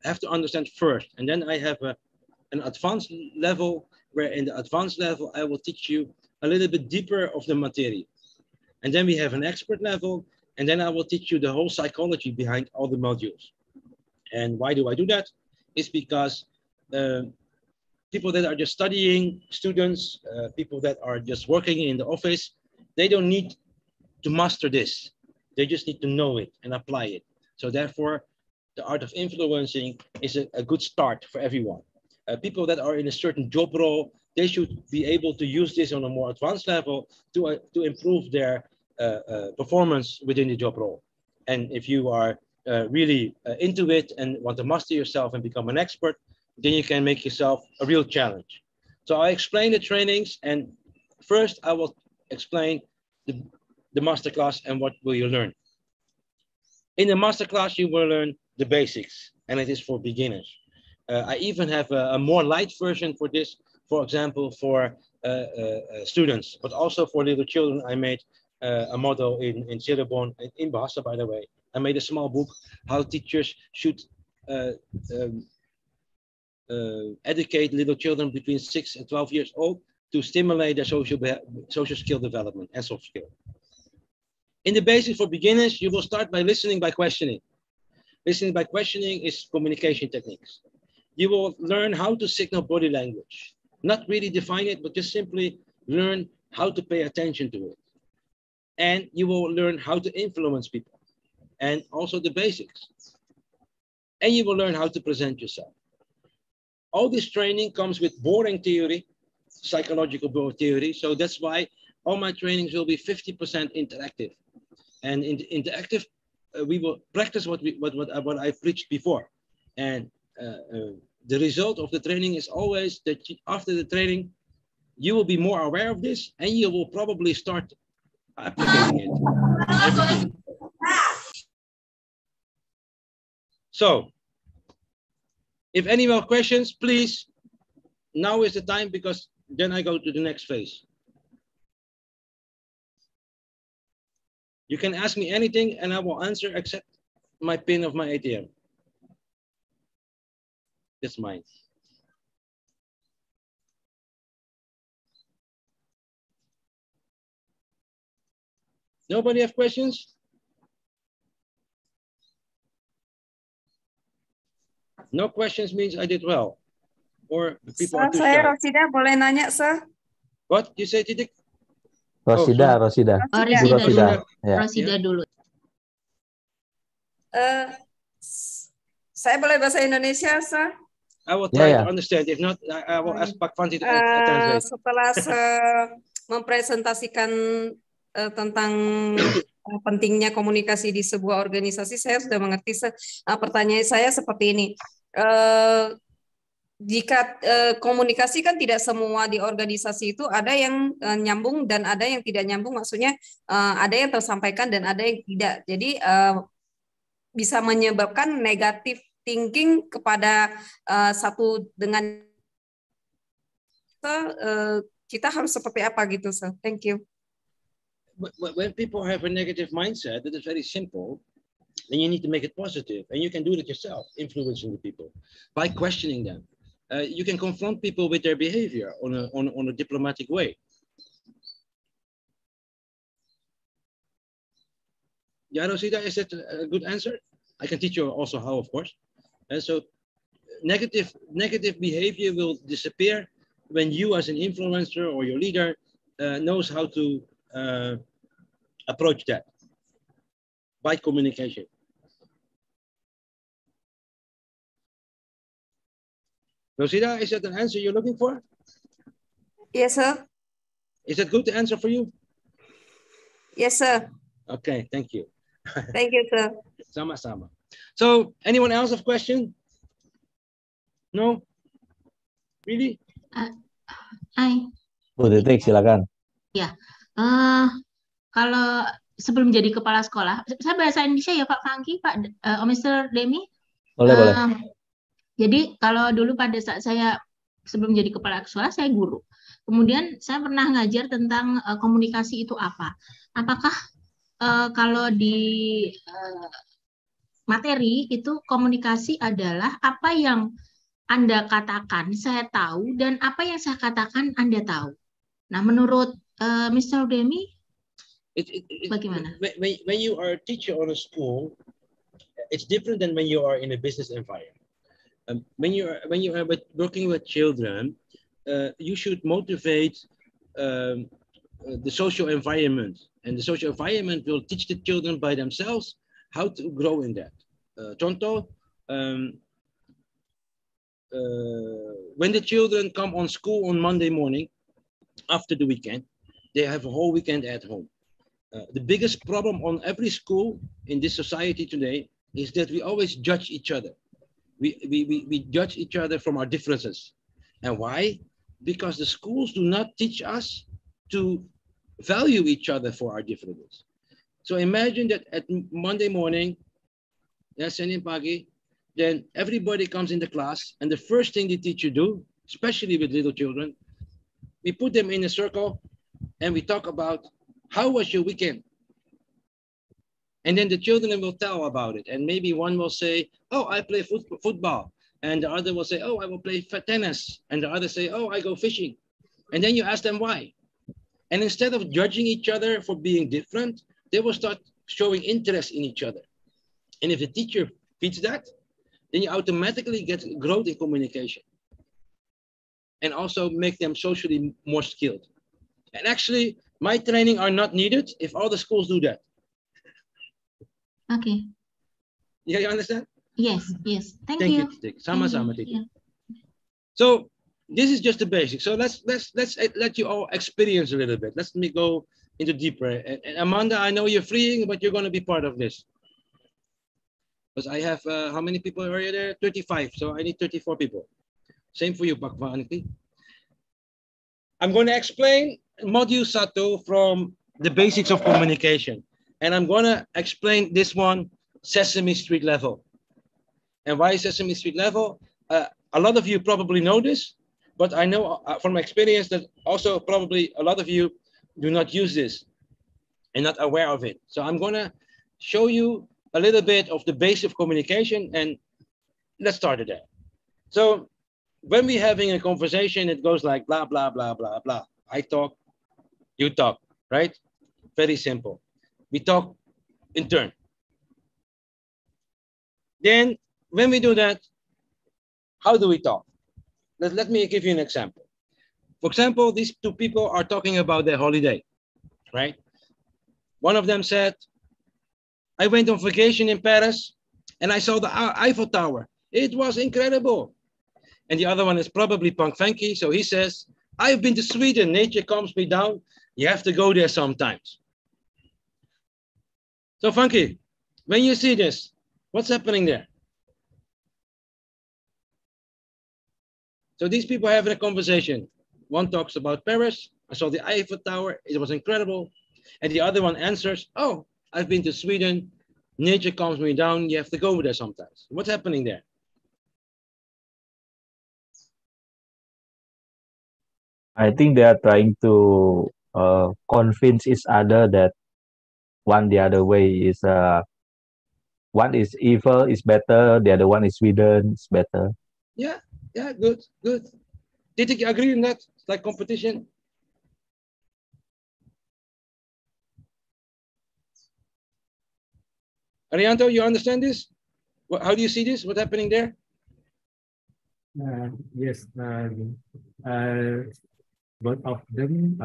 have to understand first, and then I have an advanced level where in the advanced level I will teach you a little bit deeper of the material. And then we have an expert level, and then I will teach you the whole psychology behind all the modules. And why do I do that? It's because people that are just studying, students, people that are just working in the office, they don't need to master this. They just need to know it and apply it. So therefore, the art of influencing is a good start for everyone. People that are in a certain job role, they should be able to use this on a more advanced level to improve their performance within the job role. And if you are really into it and want to master yourself and become an expert, then you can make yourself a real challenge. So I explain the trainings, and first I will explain the masterclass and what will you learn. In the masterclass, you will learn the basics, and it is for beginners. I even have a more light version for this, for example, for students, but also for little children. I made a model in Cirebon, in Bahasa, by the way. I made a small book, how teachers should educate little children between 6 and 12 years old to stimulate their social skill development and soft skill. In the basics for beginners, you will start by listening by questioning. Listening by questioning is communication techniques. You will learn how to signal body language. Not really define it, but just simply learn how to pay attention to it. And you will learn how to influence people, and also the basics. And you will learn how to present yourself. All this training comes with boring theory, psychological theory. So that's why all my trainings will be 50% interactive. And in the interactive, we will practice what I preached before. And the result of the training is always that after the training, you will be more aware of this, and you will probably start applicating it. So, if any more questions, please, now is the time, because then I go to the next phase. You can ask me anything and I will answer except my pin of my ATM. That's mine. Nobody have questions? No questions means I did well. Or people are too shy. Saya Rosida, boleh nanya, sir? What? You say, Titik? Rosida, Rosida. Oh, Rosida. Ya. Rosida dulu. Saya boleh bahasa Indonesia, sir? I will try to understand. If not, I will ask Pak Fanky to translate. Setelah mempresentasikan tentang pentingnya komunikasi di sebuah organisasi, saya sudah mengerti. Pertanyaan saya seperti ini. Jika komunikasi kan tidak semua di organisasi itu ada yang nyambung dan ada yang tidak nyambung, maksudnya ada yang tersampaikan dan ada yang tidak. Jadi bisa menyebabkan negatif thinking kepada satu dengan kita harus seperti apa gitu, sir? Thank you. When people have a negative mindset, that is very simple. Then you need to make it positive, and you can do it yourself, influencing the people by questioning them. You can confront people with their behavior on a diplomatic way. Yeah, Rosida, is that a good answer? I can teach you also how, of course. And so negative behavior will disappear when you as an influencer or your leader knows how to approach that by communication. Rosida, is that an answer you're looking for? Yes, sir. Is that good to answer for you? Yes, sir. Okay, thank you. Thank you, sir. Sama-sama. So, anyone else have question? No? Really? Bu Titik, silakan. Ya, kalau sebelum jadi kepala sekolah, saya bahasa Indonesia ya Pak Fanky, Pak Mr. Damy. Boleh. Jadi kalau dulu pada saat saya sebelum jadi kepala sekolah, saya guru. Kemudian saya pernah ngajar tentang komunikasi itu apa. Apakah kalau di materi itu komunikasi adalah apa yang Anda katakan saya tahu dan apa yang saya katakan Anda tahu. Nah, menurut Mr. Damy, bagaimana? When you are a teacher on a school, it's different than when you are in a business environment. When you are working with children, you should motivate the social environment, and the social environment will teach the children by themselves how to grow in that. Contoh, when the children come on school on Monday morning, after the weekend, they have a whole weekend at home. The biggest problem on every school in this society today is that we always judge each other. We judge each other from our differences. And why? Because the schools do not teach us to value each other for our differences. So imagine that at Monday morning, Senin pagi, then everybody comes in the class, and the first thing the teacher do, especially with little children, we put them in a circle and we talk about how was your weekend? And then the children will tell about it. And maybe one will say, oh, I play football. And the other will say, oh, I will play tennis. And the other say, oh, I go fishing. And then you ask them why. And instead of judging each other for being different, they will start showing interest in each other. And if the teacher feeds that, then you automatically get growth in communication. And also make them socially more skilled. And actually, my training are not needed if all the schools do that. Okay. Yeah, you understand? Yes, yes. Thank you. you. Sama-sama. Yeah. So this is just the basics. So let's let you all experience a little bit. Let me go into deeper. And Amanda, I know you're freeing, but you're going to be part of this. Because I have, how many people are there? 35. So I need 34 people. Same for you, Pakvanki. I'm going to explain module Sato from the basics of communication. And I'm going to explain this one, Sesame Street level. And why Sesame Street level? A lot of you probably know this, but I know from experience that also probably a lot of you do not use this and not aware of it. So I'm going to show you a little bit of the base of communication, and let's start there. So when we're having a conversation, it goes like blah, blah, blah, blah, blah. I talk, you talk, right? Very simple. We talk in turn. Then when we do that, how do we talk? Let me give you an example. For example, these two people are talking about their holiday, right? One of them said, I went on vacation in Paris and I saw the Eiffel Tower. It was incredible. And the other one is probably Punk Fanky. So he says, I've been to Sweden. Nature calms me down. You have to go there sometimes. So Fanky, when you see this, what's happening there? So these people are having a conversation. One talks about Paris. I saw the Eiffel Tower. It was incredible. And the other one answers, oh, I've been to Sweden. Nature calms me down. You have to go there sometimes. What's happening there? I think they are trying to convince each other that one the other way is one is evil is better, the other one is Sweden is better. Yeah, good. Did you agree on that? It's like competition. Arianto, you understand this? How do you see this? What's happening there? Yes, both of them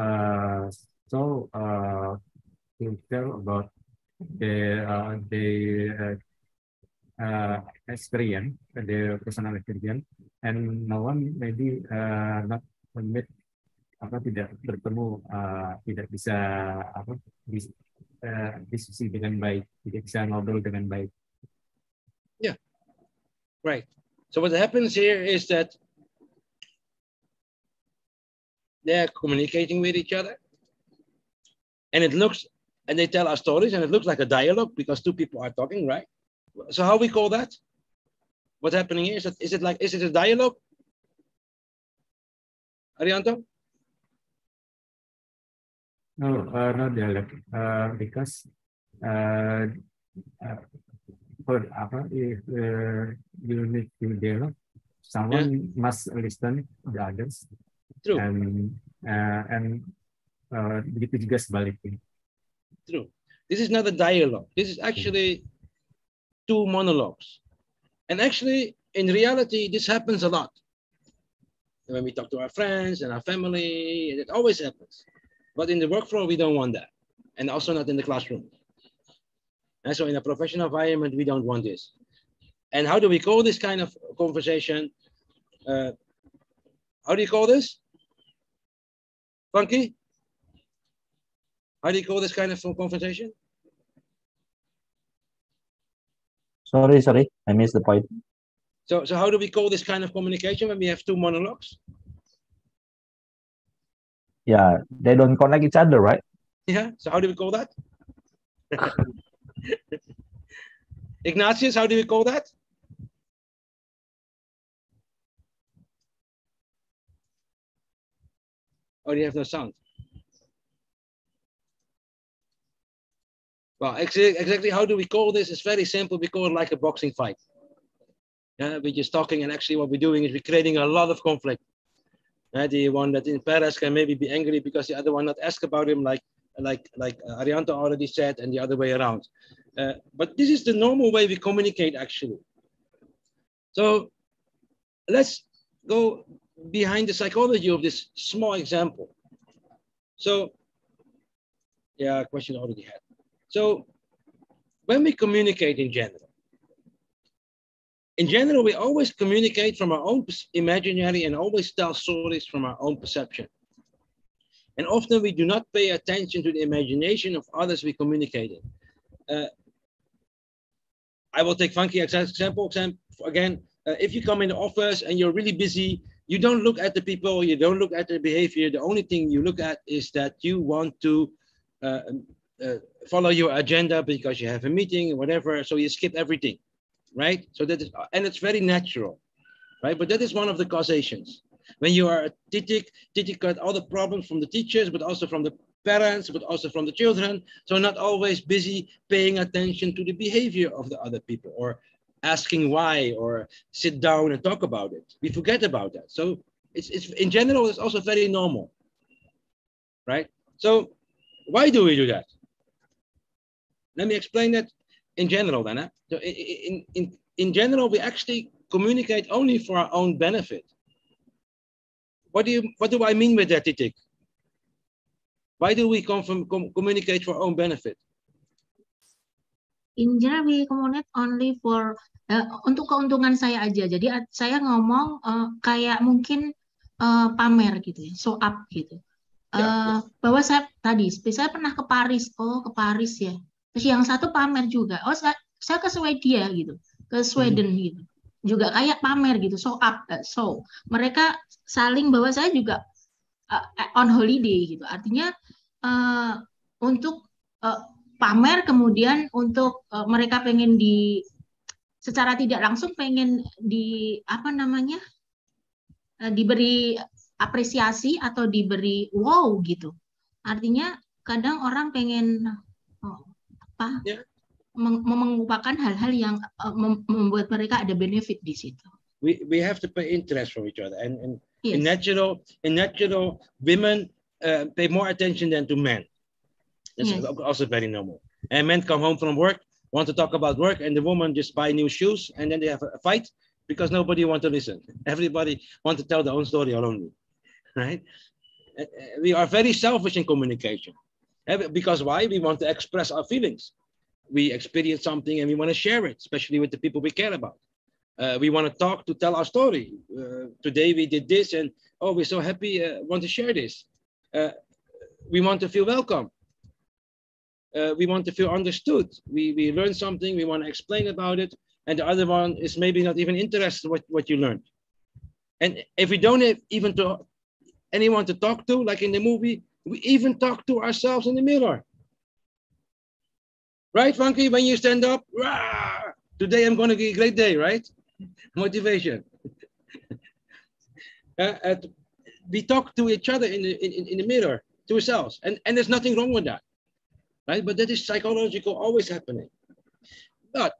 to tell about the experience, their personal experience, and no one maybe not admit tidak bertemu, tidak bisa diskusi dengan baik, tidak bisa ngobrol dengan baik. Yeah, right. So what happens here is that they're communicating with each other, and they tell our stories, and it looks like a dialogue because two people are talking, right? So how we call that? What's happening here? Is it a dialogue? Arianto? No, not dialogue. Because if you need to dialogue, someone must listen to the others. True. And begitu juga sebaliknya. True. This is not a dialogue. This is actually two monologues. And actually, in reality, this happens a lot. When we talk to our friends and our family, it always happens. But in the work floor, we don't want that. And also not in the classroom. And so in a professional environment, we don't want this. And how do we call this kind of conversation? How do you call this? Fanky? How do you call this kind of conversation? Sorry, I missed the point. So how do we call this kind of communication when we have two monologues? Yeah, they don't connect each other, right? Yeah, so how do we call that? Ignatius, how do we call that? Oh, you have no sound. Well, exactly how do we call this? It's very simple. We call it like a boxing fight. Yeah, we're just talking, and actually what we're doing is we're creating a lot of conflict. The one that in Paris can maybe be angry because the other one not ask about him, like Arianto already said, and the other way around. But this is the normal way we communicate, actually. So let's go behind the psychology of this small example. So, yeah, question already had. So when we communicate in general, we always communicate from our own imaginary and always tell stories from our own perception. And often we do not pay attention to the imagination of others we communicate in. I will take Fanky example again. If you come in the office and you're really busy, you don't look at the people, you don't look at their behavior. The only thing you look at is that you want to follow your agenda because you have a meeting or whatever, so you skip everything. Right? So that is, and it's very natural, right? But that is one of the causations. When you are a titik got all the problems from the teachers, but also from the parents, but also from the children. So not always busy paying attention to the behavior of the other people or asking why or sit down and talk about it. We forget about that. So it's in general, it's also very normal, right? So why do we do that? Let me explain that. In general, then, so in general, we actually communicate only for our own benefit. What do I mean with that, Titik? Why do we communicate for our own benefit? In general, we communicate only for untuk keuntungan saya aja. Jadi saya ngomong kayak mungkin pamer gitu ya, show up gitu. Bahwa saya pernah ke Paris. Oh, ke Paris ya. Terus yang satu pamer juga. Oh, saya ke Swedia gitu, ke Sweden gitu. Juga kayak pamer gitu, show up. So mereka saling bahwa saya juga on holiday gitu. Artinya untuk pamer, kemudian untuk mereka pengen secara tidak langsung pengen diberi apresiasi atau diberi wow gitu. Artinya kadang orang pengen mengupakan hal-hal yang membuat mereka ada benefit di situ. We have to pay interest from each other, and yes. in natural women pay more attention than to men. That's also very normal. And men come home from work, want to talk about work, and the woman just buy new shoes, and then they have a fight because nobody want to listen. Everybody want to tell their own story only, right? We are very selfish in communication. Because why? We want to express our feelings. We experience something and we want to share it, especially with the people we care about. We want to talk to tell our story. Today we did this, and oh, we're so happy, want to share this. We want to feel welcome. We want to feel understood. We learn something, we want to explain about it, and the other one is maybe not even interested in what you learned. And if we don't have even anyone to talk to, like in the movie, we even talk to ourselves in the mirror. Right, Fanky? When you stand up, rah, today I'm going to be a great day, right? Motivation. We talk to each other in the mirror, to ourselves. And there's nothing wrong with that, right? But that is psychological, always happening. But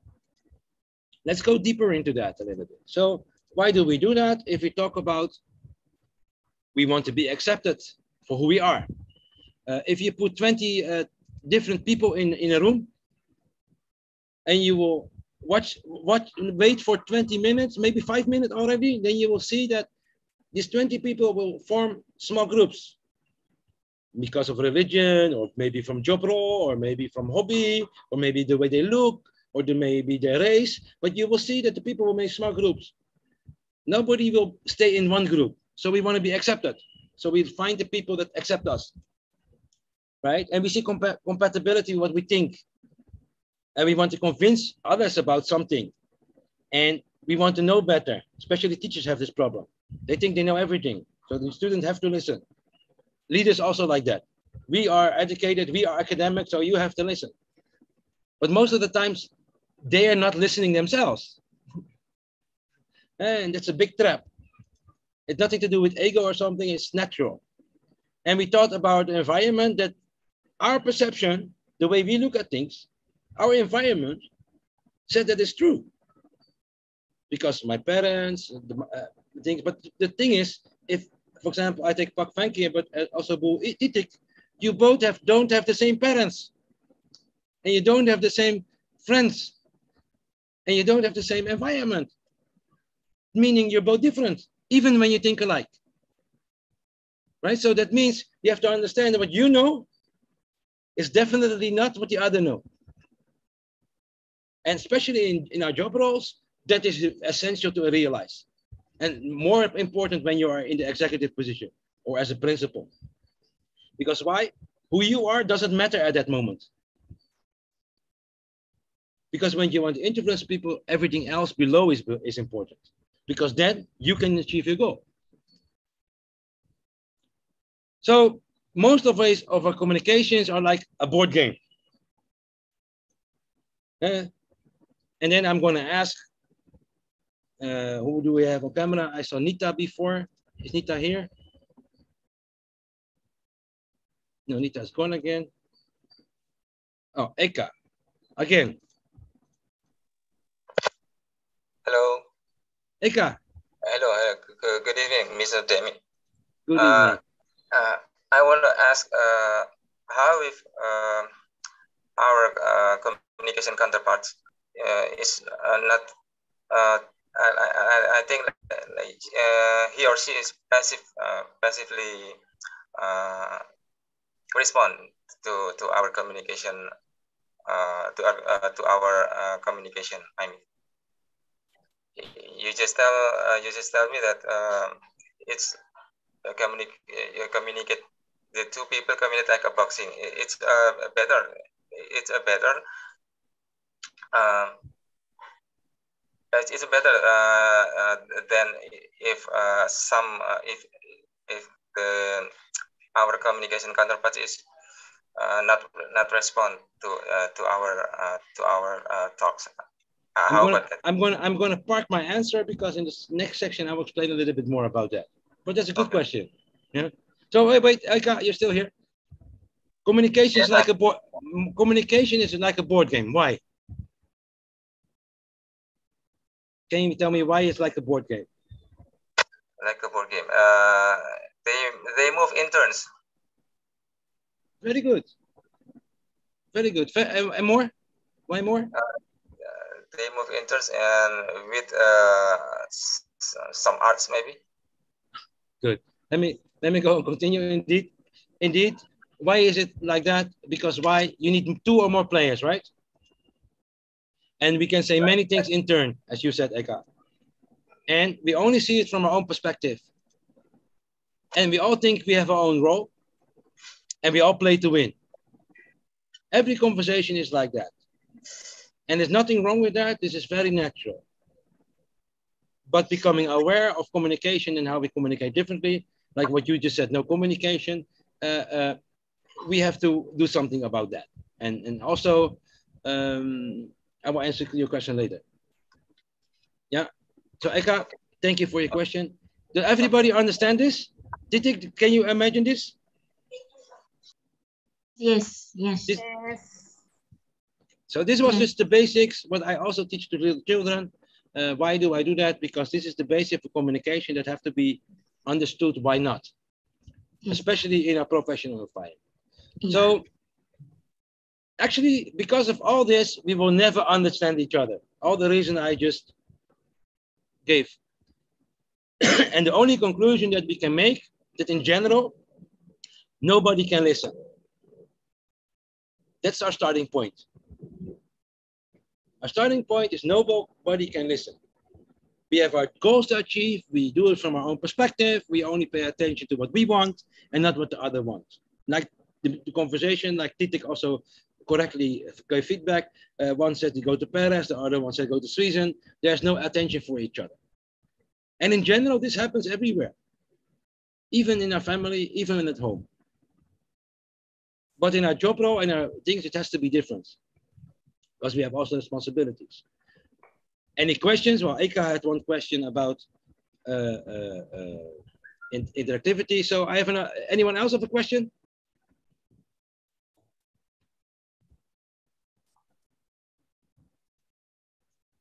let's go deeper into that a little bit. So why do we do that? If we talk about we want to be accepted for who we are. If you put 20 different people in a room and you will wait for 20 minutes, maybe 5 minutes already, then you will see that these 20 people will form small groups because of religion, or maybe from job role, or maybe from hobby, or maybe the way they look, or maybe their race. But you will see that the people will make small groups. Nobody will stay in one group. So we want to be accepted. So we find the people that accept us, right? And we see compatibility with what we think. And we want to convince others about something. And we want to know better. Especially teachers have this problem. They think they know everything. So the students have to listen. Leaders also like that. We are educated, we are academic, so you have to listen. But most of the times, they are not listening themselves. And that's a big trap. It's nothing to do with ego or something, it's natural. And we thought about the environment that our perception, the way we look at things, our environment said that it's true. Because my parents, things, but the thing is, if, for example, I take Pak Fanky, but also Bu Titik, you both don't have the same parents. And you don't have the same friends. And you don't have the same environment. Meaning you're both different, even when you think alike. Right? So that means you have to understand that what you know is definitely not what the other know. And especially in our job roles, that is essential to realize. And more important when you are in the executive position or as a principal. Because why? Who you are doesn't matter at that moment. Because when you want to influence people, everything else below is important. Because then you can achieve your goal. So most of our communications are like a board game. And then I'm going to ask, who do we have on camera? I saw Nita before. Is Nita here? No, Nita's gone again. Oh, Eka, again. Hello. Eka. Hello. Good evening, Mr. Damy. Good evening. I want to ask how if our communication counterparts is not. I think like, he or she is passively respond to our communication to our communication. I mean, you just tell me that it's communicate. The two people communicate like a boxing. It's better. It's a better. It's better than if if our communication counterpart is not respond to our talks. I'm gonna park my answer because in this next section I will explain a little bit more about that. But that's a good question. Yeah. So wait, Eka, you're still here. Communication is like a board. Communication is like a board game. Why? Can you tell me why it's like a board game? Like a board game. They move in turns. Very good. Very good. And more? Why more? They move in turns and with some arts maybe. Good. Let me go and continue. Indeed. Why is it like that? Because why? You need 2 or more players, right? And we can say many things in turn, as you said, Eka. And we only see it from our own perspective. And we all think we have our own role. And we all play to win. Every conversation is like that. And there's nothing wrong with that. This is very natural. But becoming aware of communication and how we communicate differently, like what you just said, no communication, we have to do something about that. And also, I will answer your question later. Yeah. So Eka, thank you for your question. Does everybody understand this? Can you imagine this? Yes. So this was just the basics, what I also teach to little children. Why do I do that? Because this is the basic of communication that have to be understood. Why not? Especially in a professional environment. Yeah. So actually, because of all this, we will never understand each other. All the reason I just gave. And the only conclusion that we can make that in general, nobody can listen. That's our starting point. Our starting point is nobody can listen. We have our goals to achieve. We do it from our own perspective. We only pay attention to what we want and not what the other wants. Like the conversation, like Titik also correctly gave feedback. One said to go to Paris, the other one said go to Sweden. There's no attention for each other. And in general, this happens everywhere. Even in our family, even at home. But in our job role and our things, it has to be different. Because we have also responsibilities. Any questions? Well, Eka had one question about interactivity. So I have anyone else have a question?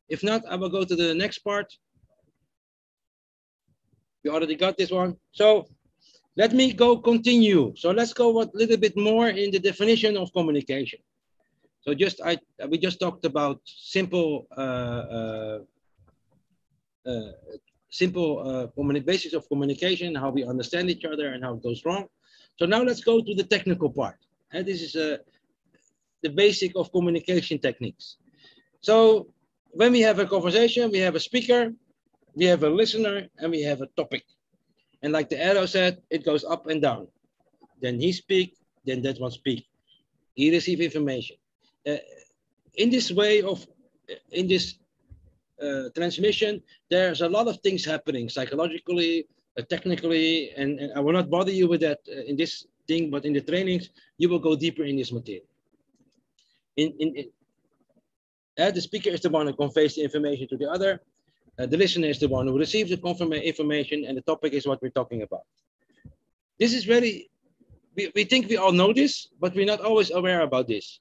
If not, I will go to the next part. You already got this one. So let me go continue. So let's go a little bit more in the definition of communication. So we just talked about simple basics of communication, how we understand each other and how it goes wrong. So now let's go to the technical part. And this is the basic of communication techniques. So when we have a conversation, we have a speaker, we have a listener, and we have a topic. And like the arrow said, it goes up and down. Then he speaks, then that one speaks. He receives information. In this transmission, there's a lot of things happening psychologically, technically, and I will not bother you with that in this thing, but in the trainings, you will go deeper in this material. The speaker is the one who conveys the information to the other. The listener is the one who receives the information, and the topic is what we're talking about. This is very, we think we all know this, but we're not always aware about this.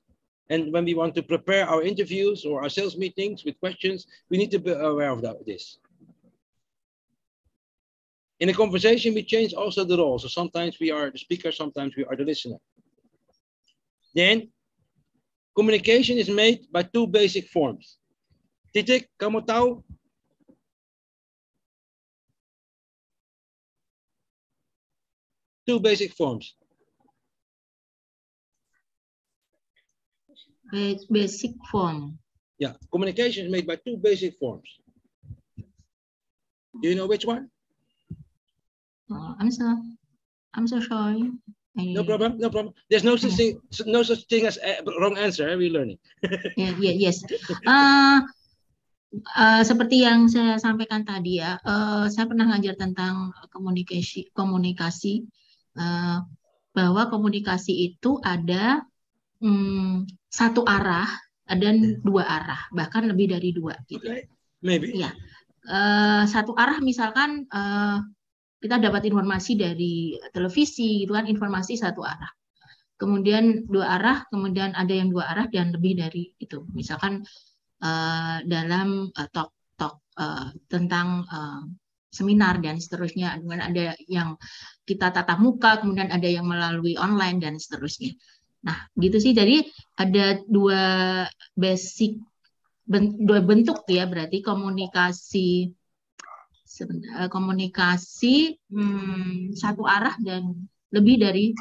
And when we want to prepare our interviews or our sales meetings with questions, we need to be aware of this. In a conversation, we change also the role. So sometimes we are the speaker, sometimes we are the listener. Then, communication is made by two basic forms. Titik, kamu tahu? Two basic forms. Basic form. Yeah, communication is made by two basic forms. Do you know which one? I'm so sorry. No problem, no problem. There's no such thing as a wrong answer. We're learning. Yes. Seperti yang saya sampaikan tadi ya, saya pernah ngajar tentang komunikasi bahwa komunikasi itu ada satu arah dan dua arah, bahkan lebih dari dua gitu. Okay. Maybe. Ya, satu arah misalkan kita dapat informasi dari televisi gitu kan, informasi satu arah. Kemudian dua arah, kemudian ada yang dua arah dan lebih dari itu. Misalkan dalam talk tentang seminar dan seterusnya, kemudian ada yang kita tatap muka, kemudian ada yang melalui online dan seterusnya. Nah, gitu sih. Jadi ada dua bentuk ya, berarti komunikasi satu arah dan lebih dari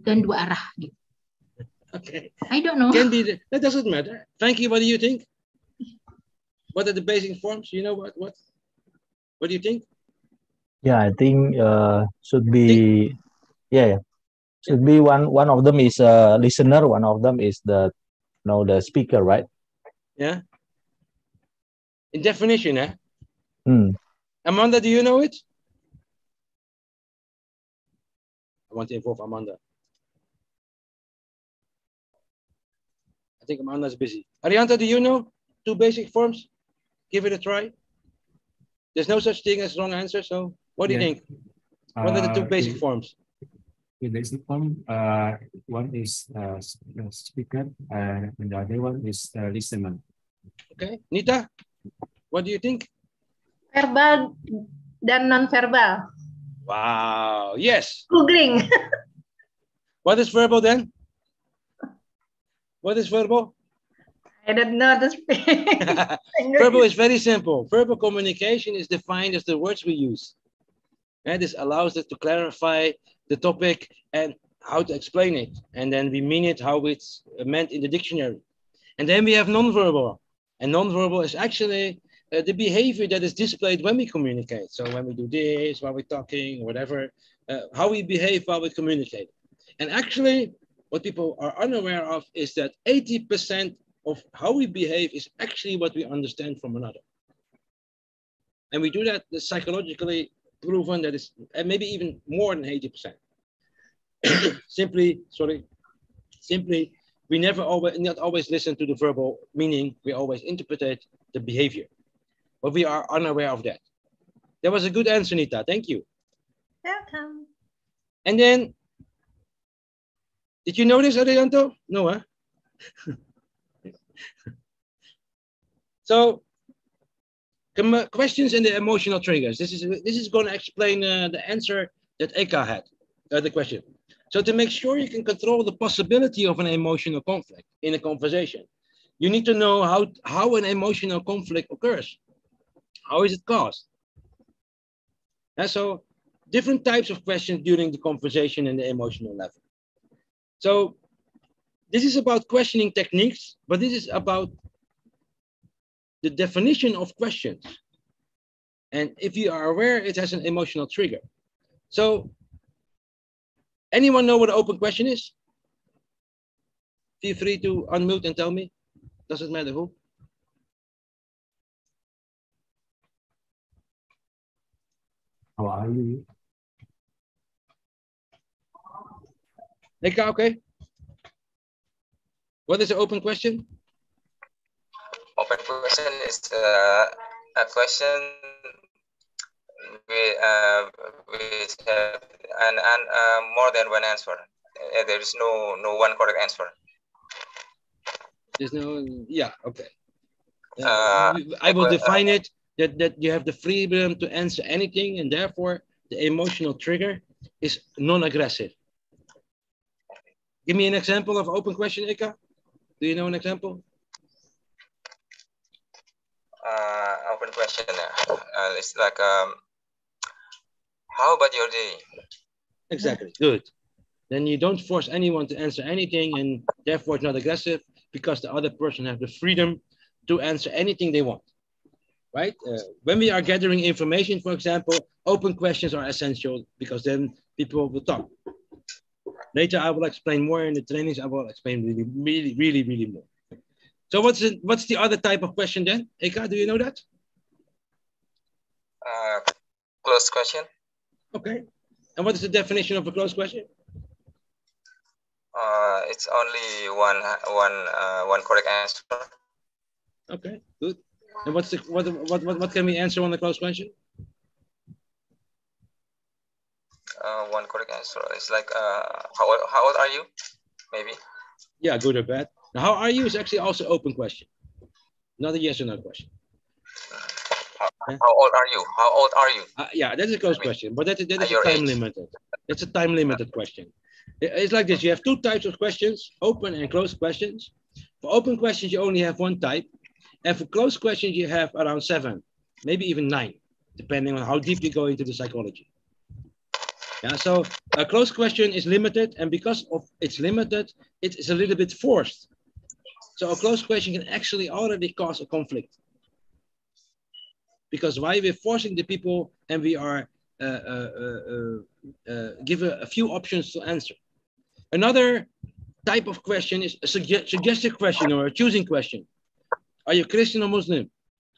dan dua arah gitu. Okay. I don't know. That doesn't matter. Fanky, what do you think? What are the basic forms? You know what? What do you think? Yeah, I think should be should be one of them is a listener, one of them is the speaker, right? Yeah. In definition, eh? Amanda, do you know it? I want to involve Amanda. I think Amanda's busy. Arianta, do you know two basic forms? Give it a try. There's no such thing as wrong answer. So what do you think? What are the two basic forms? The basic form, one is speaker, and the other one is listener. Okay, Nita, what do you think? Verbal dan non-verbal. Wow, yes. Googling. What is verbal then? What is verbal? I don't know the Verbal is very simple. Verbal communication is defined as the words we use. And this allows us to clarify the topic and how to explain it. And then we mean it how it's meant in the dictionary. And then we have non-verbal. And non-verbal is actually the behavior that is displayed when we communicate. So when we do this, while we're talking, whatever, how we behave while we communicate. And actually, what people are unaware of is that 80% of how we behave is actually what we understand from another. And we do that psychologically proven that is maybe even more than 80%. Simply, we not always listen to the verbal meaning. We always interpret the behavior, but we are unaware of that. That was a good answer, Nita. Thank you. Welcome. And then, did you notice, Arianto? No, huh? So, questions and the emotional triggers. This is going to explain the answer that Eka had, the question. So to make sure you can control the possibility of an emotional conflict in a conversation, you need to know how an emotional conflict occurs. How is it caused? And so different types of questions during the conversation and the emotional level. So this is about questioning techniques, but this is about the definition of questions. And if you are aware, it has an emotional trigger. So anyone know what an open question is? Feel free to unmute and tell me. Doesn't matter who. How are you? Eka, okay. What is an open question? Open question is a question which have more than one answer. There is no one correct answer. There's no, yeah, okay. I will define it that you have the freedom to answer anything, and therefore the emotional trigger is non-aggressive. Give me an example of open question, Eka. Do you know an example? Open question. It's like, how about your day? Exactly. Good. Then you don't force anyone to answer anything, and therefore it's not aggressive because the other person has the freedom to answer anything they want. Right? When we are gathering information, for example, open questions are essential because then people will talk. Later, I will explain more in the trainings. I will explain really more. So what's the other type of question then? Eka, do you know that? Closed question. Okay. And what is the definition of a closed question? It's only one correct answer. Okay, good. And what can we answer on the closed question? One correct answer. It's like, how old are you? Maybe. Yeah, good or bad. Now, how are you is actually also open question. Not a yes or no question. How old are you? How old are you? Yeah, that's a closed question, but that is time limited. It's a time limited question. It's like this. You have two types of questions, open and closed questions. For open questions, you only have one type. And for closed questions, you have around 7, maybe even 9, depending on how deep you go into the psychology. Yeah, so a closed question is limited, and because of it's limited, it is a little bit forced. So a closed question can actually already cause a conflict. Because why we're forcing the people and we are give a few options to answer. Another type of question is a suggestive question or a choosing question. Are you Christian or Muslim?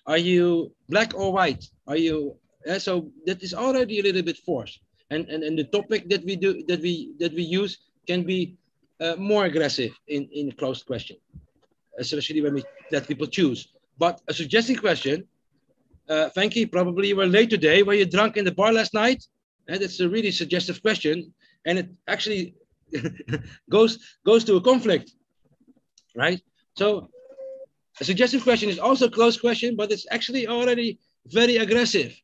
Are you black or white? Are you? So that is already a little bit forced. And the topic that we use can be more aggressive in a closed question, especially when we let people choose. But a suggesting question, Fanky, probably you were late today. Were you drunk in the bar last night? And it's a really suggestive question, and it actually goes to a conflict, right? So a suggestive question is also a closed question, but it's actually already very aggressive,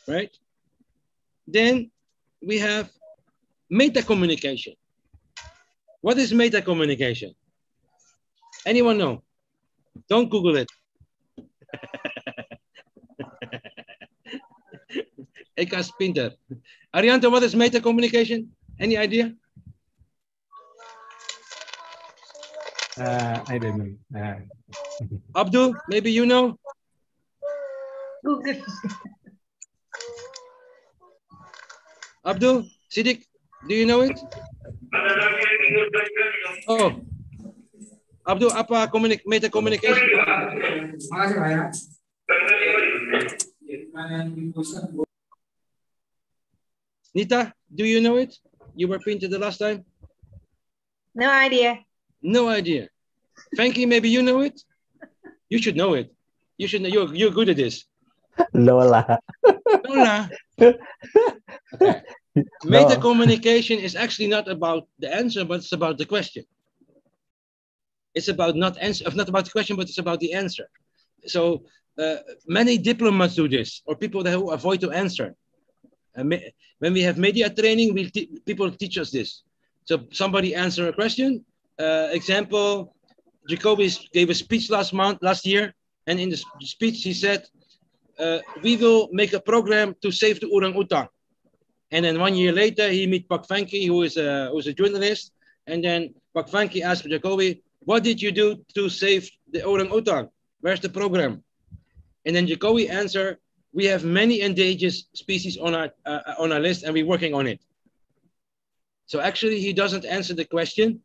right? Then we have meta communication. What is meta communication? Anyone know? Don't Google it. Eka's Pinter. Arianto, what is meta communication? Any idea? I don't know. Abdul, maybe you know? Google. Abdul, Siddiq, do you know it? Oh, Abdul, apa meta communication? Nita, do you know it? You were printed the last time? No idea. No idea. Fanky, maybe you know it? You should know it. You should know. You're good at this. Lola. Lola. Okay. Meta communication is actually not about the answer, but it's about the question. It's about not about the question, but it's about the answer. So many diplomats do this, or people who avoid to answer. When we have media training, people teach us this. So somebody answer a question. Example, Jacoby gave a speech last year, and in the speech he said, "We will make a program to save the orang-utang." And then 1 year later, he meet Pak Fanky, who is a journalist, and then Pak Fanky asked Jacoby, "What did you do to save the orang-utang? Where's the program?" And then Jacoby answered, "We have many endangered species on our list, and we're working on it." So actually, he doesn't answer the question;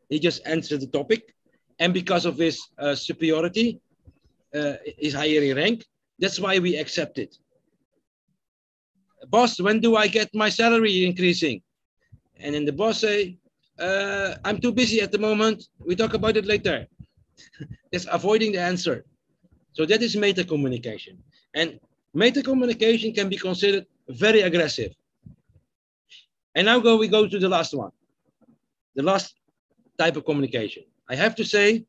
he just answered the topic, and because of his superiority, his higher in rank, that's why we accept it. "Boss, when do I get my salary increasing?" And then the boss say, "I'm too busy at the moment. We talk about it later." That's avoiding the answer. So that is meta communication. And meta communication can be considered very aggressive. And now we go to the last one. The last type of communication. I have to say,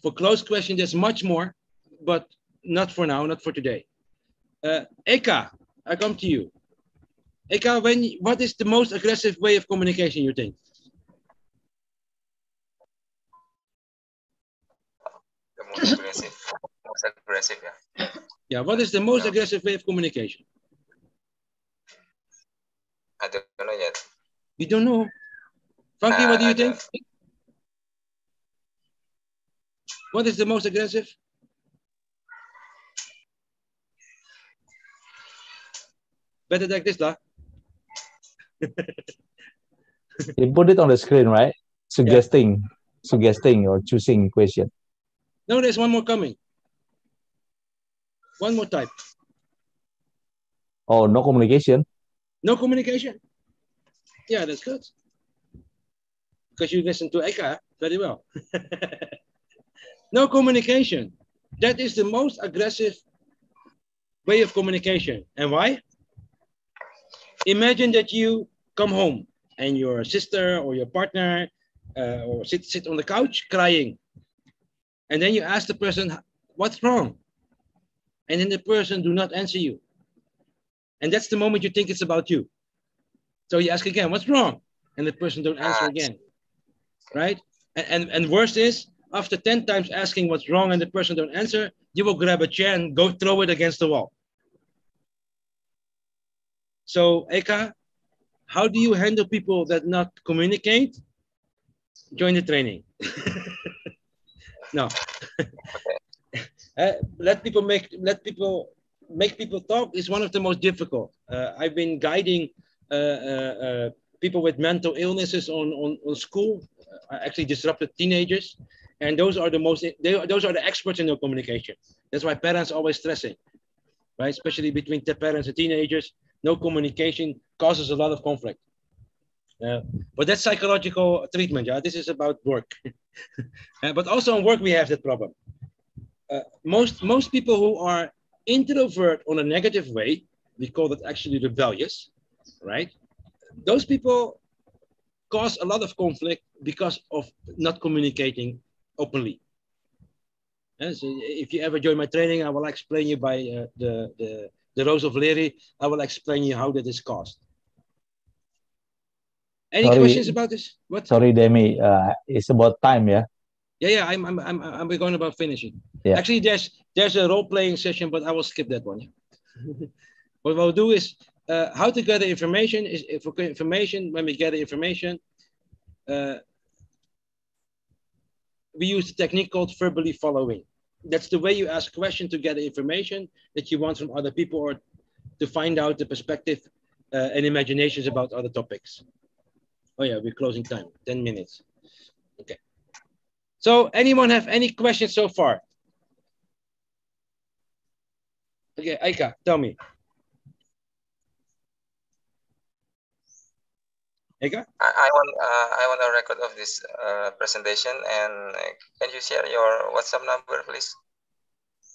for closed question, there's much more, but not for now, not for today. Eka, I come to you. Eka, what is the most aggressive way of communication, you think? The most aggressive. Most aggressive, yeah. Yeah, what is the most aggressive way of communication? I don't know yet. You don't know? Funky, what do you think? What is the most aggressive? Better like this, lah. You put it on the screen, right? Suggesting or choosing question. No, there's one more coming. One more type. Oh, no communication? No communication? Yeah, that's good. Because you listen to Eka very well. No communication. That is the most aggressive way of communication. And why? Imagine that you come home and your sister or your partner or sit on the couch crying. And then you ask the person, "What's wrong?" And then the person do not answer you. And that's the moment you think it's about you. So you ask again, "What's wrong?" And the person don't answer again, right? And worst is, after 10 times asking what's wrong and the person don't answer, you will grab a chair and go throw it against the wall. So Eka, how do you handle people that not communicate? Join the training. No. Let people make people talk is one of the most difficult. I've been guiding people with mental illnesses on school, actually disrupted teenagers, and those are the experts in no communication. That's why parents are always stressing, right? Especially between the parents and teenagers, no communication causes a lot of conflict. But that's psychological treatment. Yeah, this is about work. But also on work we have that problem. Most people who are introvert on a negative way, we call that actually rebellious, right? Those people cause a lot of conflict because of not communicating openly. And so if you ever join my training, I will explain you by the Rose of Leary. I will explain you how that is caused. Any questions about this? What? Sorry, Damy. It's about time, yeah. Yeah. I'm going about finishing. Yeah. Actually, there's a role-playing session, but I will skip that one. What we'll do is how to gather information. When we gather information, we use the technique called verbally following. that's the way you ask questions to get the information that you want from other people or to find out the perspective and imaginations about other topics. Oh yeah, we're closing time, 10 minutes. Okay. So anyone have any questions so far? Okay, Aika, tell me. Aika? I want a record of this presentation, and can you share your WhatsApp number, please?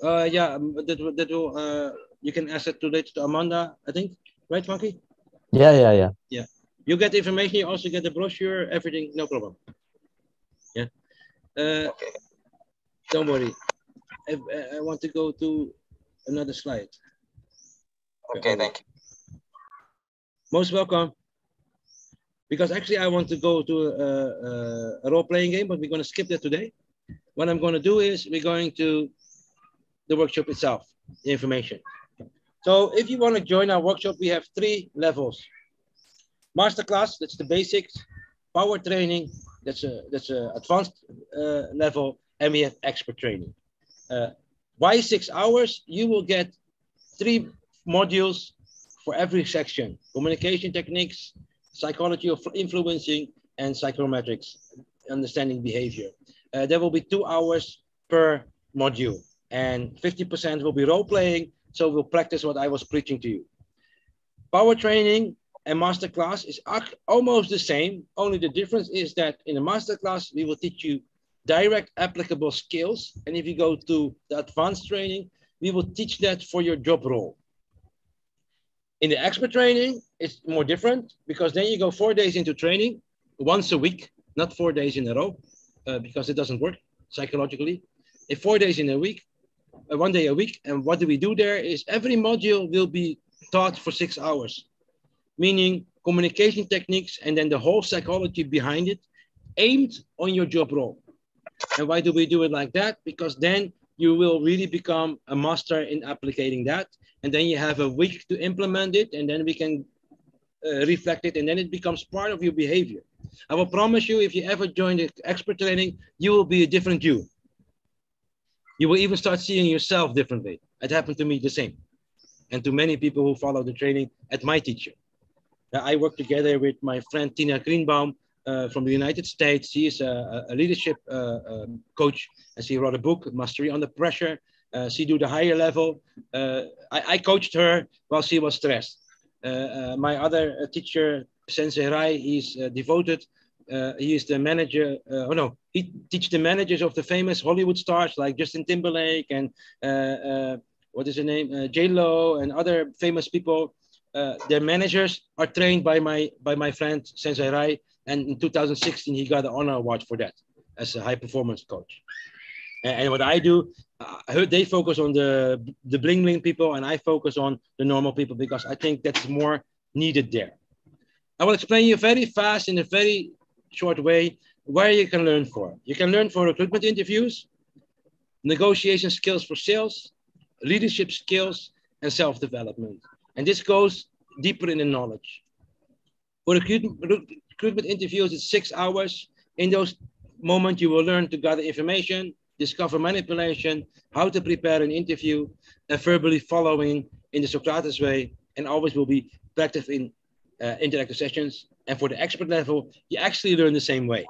Yeah, that will you can ask it later to Amanda, I think, right, Fanky? Yeah. Yeah, you get the information. You also get the brochure, everything, no problem. Yeah. Okay. Don't worry. I want to go to another slide. Okay, thank you. Most welcome. Because actually I want to go to a role-playing game, but we're going to skip that today. What I'm going to do is we're going to the workshop itself, the information. So if you want to join our workshop, we have 3 levels. Masterclass, that's the basics. Power training, that's a advanced level, and we have expert training. Why 6 hours? You will get 3 modules for every section: communication techniques, psychology of influencing, and psychometrics, understanding behavior. There will be 2 hours per module, and 50% will be role-playing, so we'll practice what I was preaching to you. Power training and masterclass is almost the same, only the difference is that in a masterclass, we will teach you direct applicable skills, and if you go to the advanced training, we will teach that for your job role. In the expert training, it's more different because then you go 4 days into training, once a week, not 4 days in a row, because it doesn't work psychologically. 4 days in a week, 1 day a week. And what do we do there is every module will be taught for 6 hours, meaning communication techniques and then the whole psychology behind it, aimed on your job role. And why do we do it like that? Because then you will really become a master in applicating that. And then you have a week to implement it, and then we can reflect it, and then it becomes part of your behavior. I will promise you, if you ever join the expert training, you will be a different you. You will even start seeing yourself differently. It happened to me the same, and to many people who follow the training at my teacher. I work together with my friend Tina Greenbaum from the United States. She is a leadership coach, and she wrote a book, Mastery Under Pressure. She do the higher level. I coached her while she was stressed. My other teacher, Sensei Rai, he's devoted. He is the manager. He teaches the managers of the famous Hollywood stars like Justin Timberlake and what is her name, J-Lo, and other famous people. Their managers are trained by my friend Sensei Rai, and in 2016 he got an honor award for that as a high performance coach. And what I do, I heard they focus on the bling bling people, and I focus on the normal people because I think that's more needed there. I will explain you very fast in a very short way where you can learn for. You can learn for recruitment interviews, negotiation skills for sales, leadership skills, and self-development. And this goes deeper in the knowledge. For recruitment interviews, it's 6 hours. In those moments, you will learn to gather information, discover manipulation, how to prepare an interview, and verbally following in the Socrates way, and always will be practice in interactive sessions. And for the expert level, you actually learn the same way,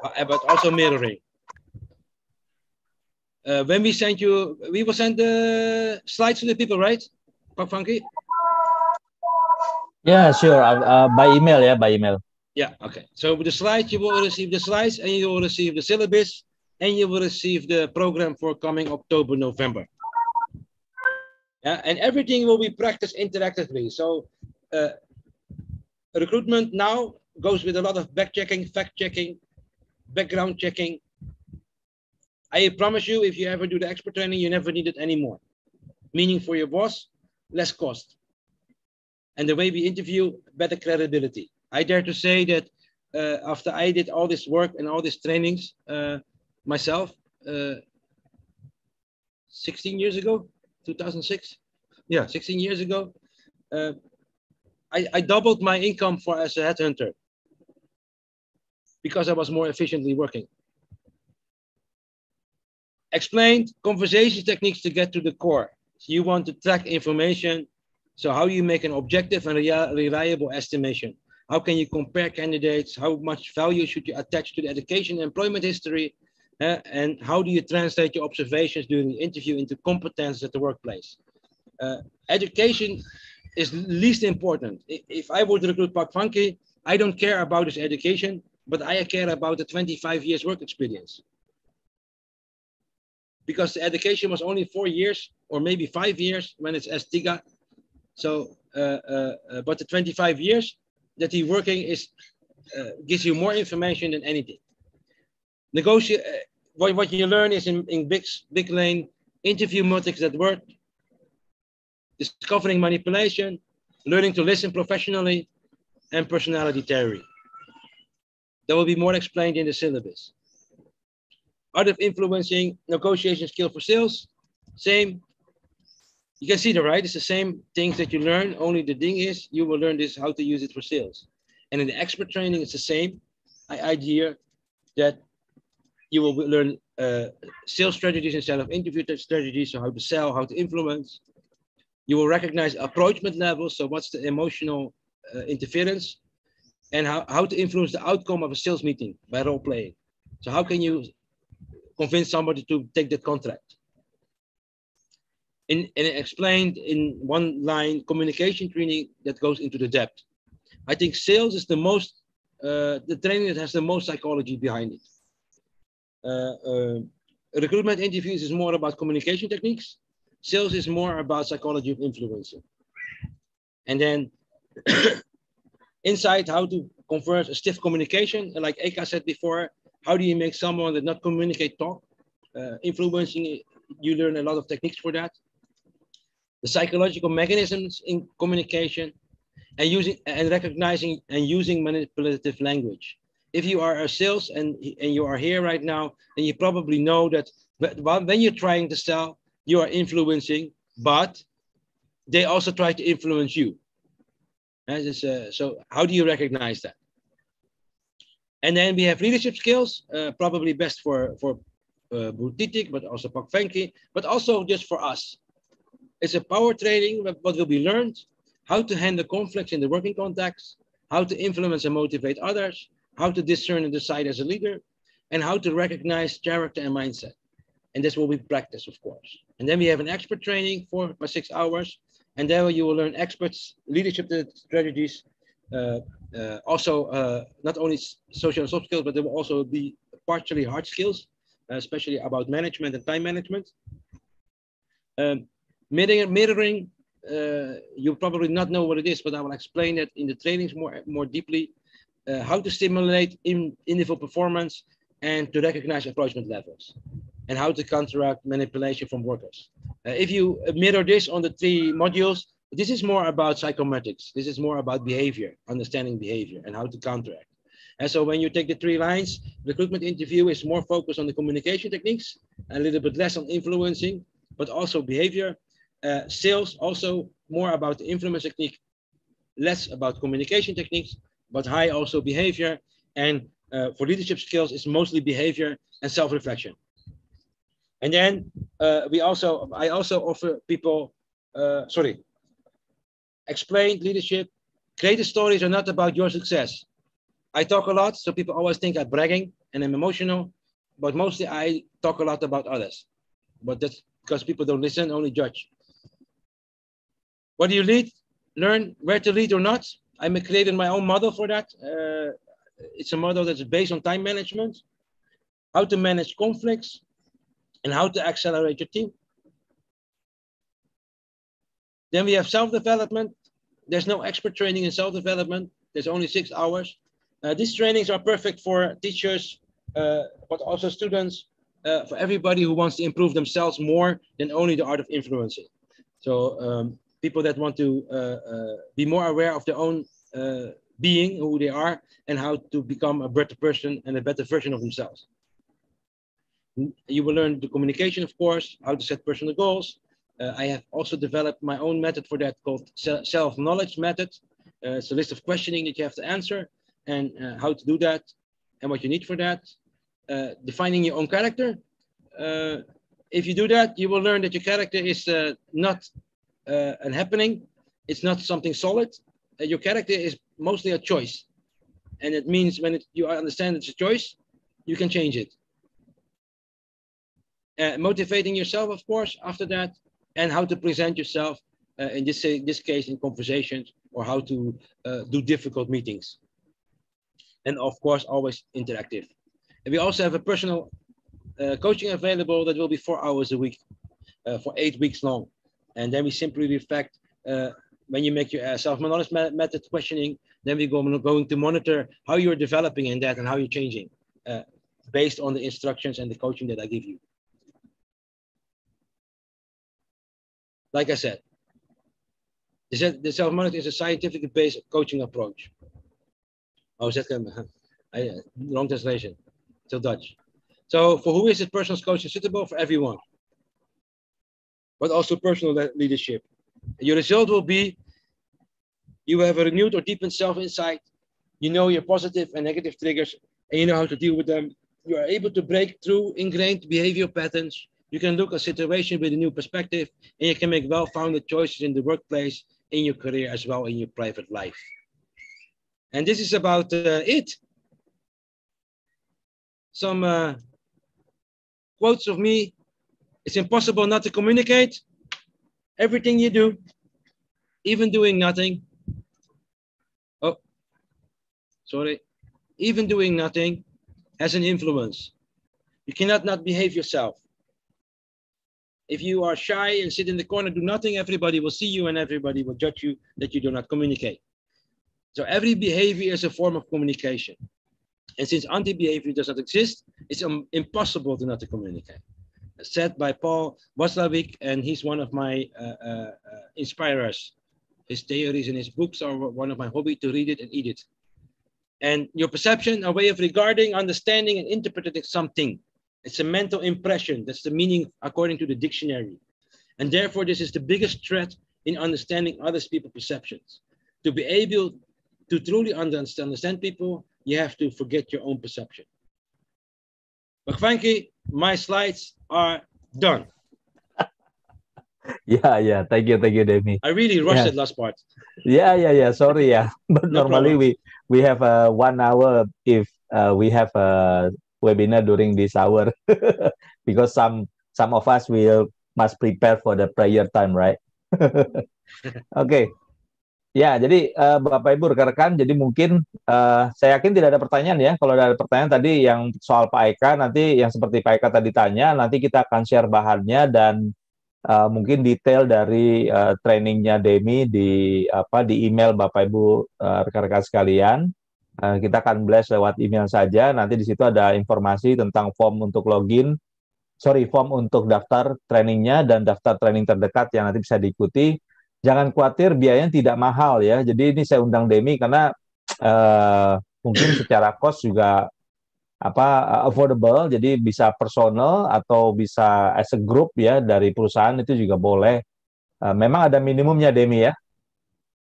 but also mirroring. When we send you, we will send the slides to the people, right, Fanky? Yeah, sure. By email, yeah, by email. Yeah, okay. So with the slides, you will receive the slides, and you will receive the syllabus, and you will receive the program for coming October, November. Yeah, and everything will be practiced interactively. So recruitment now goes with a lot of back-checking, fact-checking, background checking. I promise you, if you ever do the expert training, you never need it anymore. Meaning for your boss, less cost. And the way we interview, better credibility. I dare to say that after I did all this work and all these trainings myself, 16 years ago, 2006, yeah, 16 years ago, I doubled my income as a headhunter because I was more efficiently working. Explained conversation techniques to get to the core. So you want to track information. So how you make an objective and reliable estimation? How can you compare candidates? How much value should you attach to the education and employment history? And how do you translate your observations during the interview into competence at the workplace? Education is least important. If I would recruit Fanky, I don't care about his education, but I care about the 25 years work experience. Because the education was only 4 years or maybe 5 years when it's S3. So, but the 25 years that he's working is gives you more information than anything. Negotiate. What you learn is in big lane, interview methods that work, discovering manipulation, learning to listen professionally, and personality theory. That will be more explained in the syllabus. Art of influencing, negotiation skill for sales, same. You can see that, right? It's the same things that you learn, only the thing is you will learn this how to use it for sales. And in the expert training, it's the same idea that you will learn sales strategies instead of interview strategies, so how to sell, how to influence. You will recognize approachment levels, so what's the emotional interference, and how to influence the outcome of a sales meeting by role playing. So how can you convince somebody to take that contract? And explained in one line, communication training that goes into the depth. I think sales is the most, the training that has the most psychology behind it. Recruitment interviews is more about communication techniques. Sales is more about psychology of influencing. And then insight, how to convert a stiff communication. Like Eka said before, how do you make someone that not communicate talk? Influencing, you learn a lot of techniques for that. The psychological mechanisms in communication, and recognizing and using manipulative language. If you are a sales and you are here right now, then you probably know that when you're trying to sell, you are influencing, but they also try to influence you. So how do you recognize that? And then we have leadership skills, probably best for Boutitik, but also Fanky, but also just for us. It's a power training, what will be learned, how to handle conflicts in the working context, how to influence and motivate others, how to discern and decide as a leader, and how to recognize character and mindset. And this will be practice, of course. And then we have an expert training 4 by 6 hours, and there you will learn experts, leadership strategies, also not only social and soft skills, but there will also be partially hard skills, especially about management and time management. Mirroring, you probably not know what it is, but I will explain it in the trainings more deeply. How to stimulate individual performance and to recognize approachment levels, and how to counteract manipulation from workers. If you mirror this on the 3 modules, this is more about psychometrics. This is more about behavior, understanding behavior, and how to counteract. And so when you take the 3 lines, recruitment interview is more focused on the communication techniques, a little bit less on influencing, but also behavior. Sales also more about the influence technique, less about communication techniques, but high also behavior. And for leadership skills, it's mostly behavior and self-reflection. And then I also offer people, explained leadership. Creative stories are not about your success. I talk a lot, so people always think I'm bragging and I'm emotional, but mostly I talk a lot about others. But that's because people don't listen, only judge. What do you lead? Learn where to lead or not. I'm creating my own model for that. It's a model that's based on time management, how to manage conflicts, and how to accelerate your team. Then we have self-development. There's no expert training in self-development. There's only 6 hours. These trainings are perfect for teachers, but also students, for everybody who wants to improve themselves more than only the art of influencing. So people that want to be more aware of their own being, who they are, and how to become a better person and a better version of themselves. You will learn the communication, of course, how to set personal goals. I have also developed my own method for that called self-knowledge method. It's a list of questioning that you have to answer and how to do that and what you need for that. Defining your own character. if you do that, you will learn that your character is not an happening. It's not something solid. Your character is mostly a choice. And it means when you understand it's a choice, you can change it. Motivating yourself, of course, after that, and how to present yourself, in this case, in conversations, or how to do difficult meetings. And of course, always interactive. And we also have a personal coaching available that will be 4 hours a week for 8 weeks long. And then we simply reflect when you make your self-knowledge method questioning, then we're going to monitor how you're developing in that and how you're changing based on the instructions and the coaching that I give you. Like I said, the self-knowledge is a scientifically based coaching approach. Oh, wrong translation. Still Dutch. So for who is it personal coaching suitable? For everyone. But also personal leadership. Your result will be you have a renewed or deepened self-insight. You know your positive and negative triggers, and you know how to deal with them. You are able to break through ingrained behavioral patterns. You can look at a situation with a new perspective, and you can make well-founded choices in the workplace, in your career, as well in your private life. And this is about it. Some quotes of me. It's impossible not to communicate. Everything you do, even doing nothing. Oh, sorry. Even doing nothing has an influence. You cannot not behave yourself. If you are shy and sit in the corner, do nothing, everybody will see you and everybody will judge you that you do not communicate. So every behavior is a form of communication. And since anti-behavior does not exist, it's impossible to not to communicate. Said by Paul Watzlawick, and he's one of my inspirers. His theories and his books are one of my hobby to read it and eat it. And your perception, a way of regarding, understanding, and interpreting something. It's a mental impression. That's the meaning according to the dictionary. And therefore, this is the biggest threat in understanding other people's perceptions. To be able to truly understand people, you have to forget your own perception. But Fanky, my slides are done. Yeah. Thank you, Damy. I really rushed that last part. Yeah. Sorry, yeah. But No normally problem. we have 1 hour if we have a webinar during this hour because some of us must prepare for the prayer time, right? Okay. Ya, jadi Bapak Ibu rekan-rekan, jadi mungkin saya yakin tidak ada pertanyaan ya. Kalau ada pertanyaan tadi yang soal Pak Eka, nanti yang seperti Pak Eka tadi tanya, nanti kita akan share bahannya dan mungkin detail dari trainingnya Damy di email Bapak Ibu rekan-rekan sekalian. Kita akan blast lewat email saja. Nanti di situ ada informasi tentang form untuk form untuk daftar trainingnya dan daftar training terdekat yang nanti bisa diikuti. Jangan khawatir, biayanya tidak mahal ya. Jadi ini saya undang Damy karena mungkin secara cost juga affordable. Jadi bisa personal atau bisa as a group ya dari perusahaan itu juga boleh. Memang ada minimumnya Damy ya.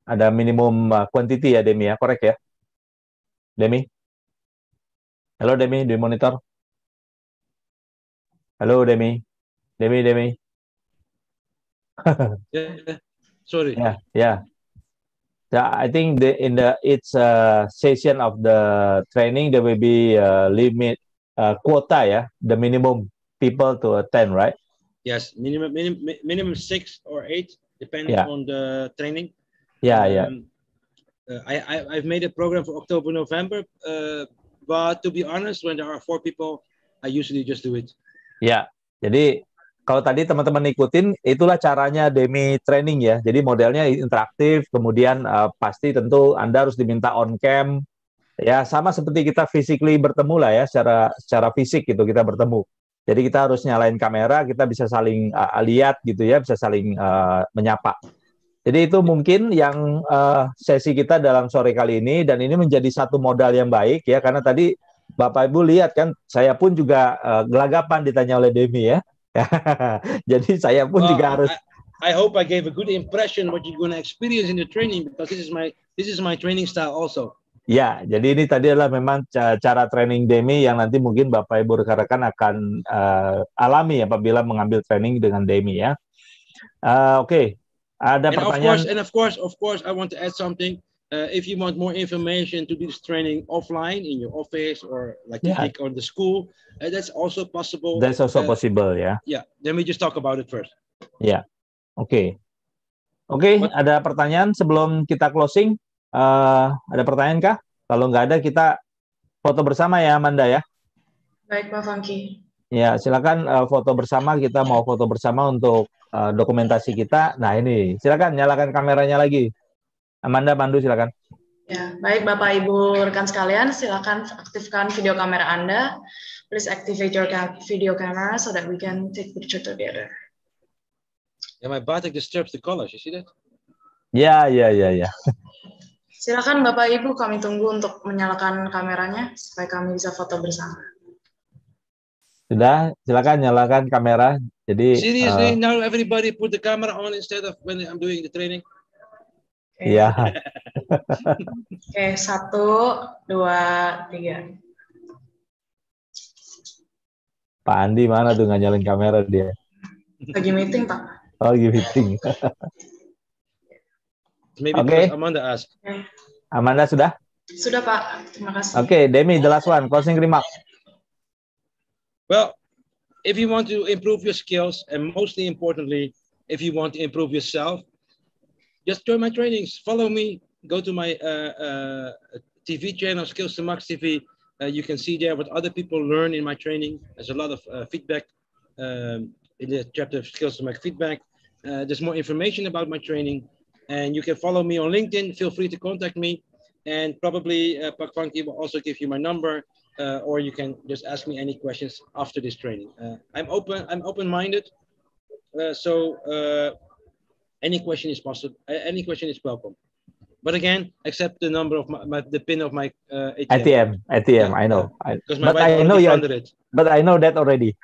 Ada minimum quantity ya Damy ya, korek ya. Damy? Halo Damy, di monitor. Halo Damy. Damy. Sorry. Yeah. I think in each session of the training there will be limit quota, yeah, the minimum people to attend, right? Yes, minimum 6 or 8, depending on the training. Yeah. I've made a program for October, November, but to be honest, when there are 4 people, I usually just do it. Ya, jadi kalau tadi teman-teman ikutin, itulah caranya Damy training ya. Jadi modelnya interaktif, kemudian pasti tentu Anda harus diminta on cam. Ya, sama seperti kita physically bertemu lah ya, secara fisik gitu kita bertemu. Jadi kita harus nyalain kamera, kita bisa saling lihat gitu ya, bisa saling menyapa. Jadi itu mungkin yang sesi kita dalam sore kali ini, dan ini menjadi satu modal yang baik ya, karena tadi Bapak Ibu lihat kan, saya pun juga gelagapan ditanya oleh Damy ya. Jadi saya pun juga harus. I hope I gave a good impression what you're going to experience in the training, because this is my training style also. Ya, jadi ini tadi adalah memang cara training Damy yang nanti mungkin Bapak Ibu rekan-rekan akan alami apabila mengambil training dengan Damy ya. Oke. Ada pertanyaan. And of course, I want to add something. If you want more information to do this training offline in your office or like you take on the school, that's also possible. That's also possible ya. Yeah, then we just talk about it first. Ya, oke. Ada pertanyaan sebelum kita closing? Ada pertanyaan kah? Kalau nggak ada, kita foto bersama ya, Amanda ya. Baik, Pak Fanky. Ya, silakan foto bersama. Kita mau foto bersama untuk dokumentasi kita. Nah ini, silakan nyalakan kameranya lagi. Amanda, Pandu, silakan. Ya, baik Bapak Ibu rekan sekalian, silakan aktifkan video kamera Anda. Please activate your video camera so that we can take picture together. Yeah, my batik disturbs the colors. You see that? Ya. Silakan Bapak Ibu, kami tunggu untuk menyalakan kameranya supaya kami bisa foto bersama. Sudah, silakan nyalakan kamera. Jadi seriously, now everybody put the camera on instead of when I'm doing the training. Iya. Oke, 1, 2, 3. Pak Andi mana tuh nggak nyalain kamera dia? Lagi meeting, Pak. Lagi meeting. Maybe Amanda ask. Amanda sudah? Sudah, Pak. Terima kasih. Oke, Damy, the last one, closing remark. Well, if you want to improve your skills, and mostly importantly, if you want to improve yourself, just join my trainings. Follow me. Go to my TV channel, Skills to Max TV. You can see there what other people learn in my training. There's a lot of feedback in the chapter of Skills to Max feedback. There's more information about my training. And you can follow me on LinkedIn. Feel free to contact me. And probably Pak Fanky will also give you my number. Or you can just ask me any questions after this training. I'm open-minded. So any question is possible. Any question is welcome. But again, accept the number of the pin of my ATM. ATM. I know. Because my wife already funded it. But I know that already.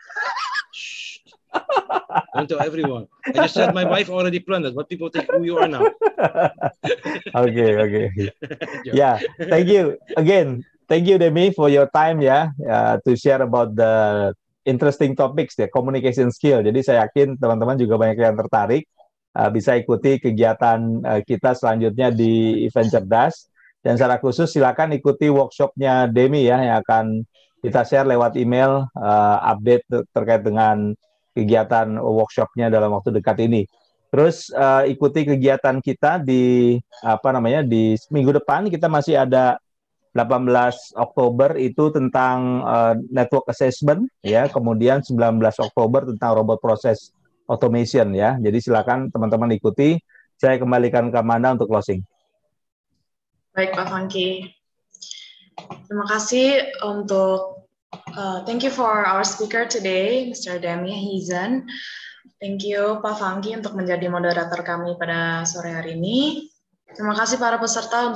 Don't tell everyone. I just said my wife already plundered. What people think who you are now. Okay. Yeah. Thank you again. Thank you, Damy, for your time to share about the interesting topics communication skill. Jadi saya yakin teman-teman juga banyak yang tertarik bisa ikuti kegiatan kita selanjutnya di event cerdas. Dan secara khusus silakan ikuti workshopnya Damy yang akan kita share lewat email update terkait dengan kegiatan workshopnya dalam waktu dekat ini. Terus ikuti kegiatan kita di di minggu depan kita masih ada 18 Oktober itu tentang network assessment kemudian 19 Oktober tentang robot process automation Jadi silakan teman-teman ikuti. Saya kembalikan ke Amanda untuk closing. Baik Pak Fanky. Terima kasih untuk thank you for our speaker today, Mr. Damy Heezen. Thank you Pak Fanky untuk menjadi moderator kami pada sore hari ini. Terima kasih para peserta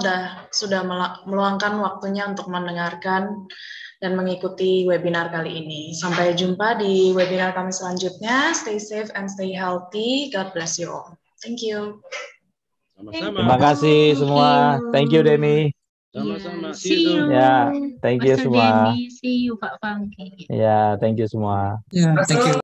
sudah meluangkan waktunya untuk mendengarkan dan mengikuti webinar kali ini. Sampai jumpa di webinar kami selanjutnya. Stay safe and stay healthy. God bless you all. Thank you. Sama-sama. Terima kasih semua. Thank you, Damy. Sama-sama. See you. Thank you Master semua. Damy. See you Pak Fanky. Thank you semua. Thank you.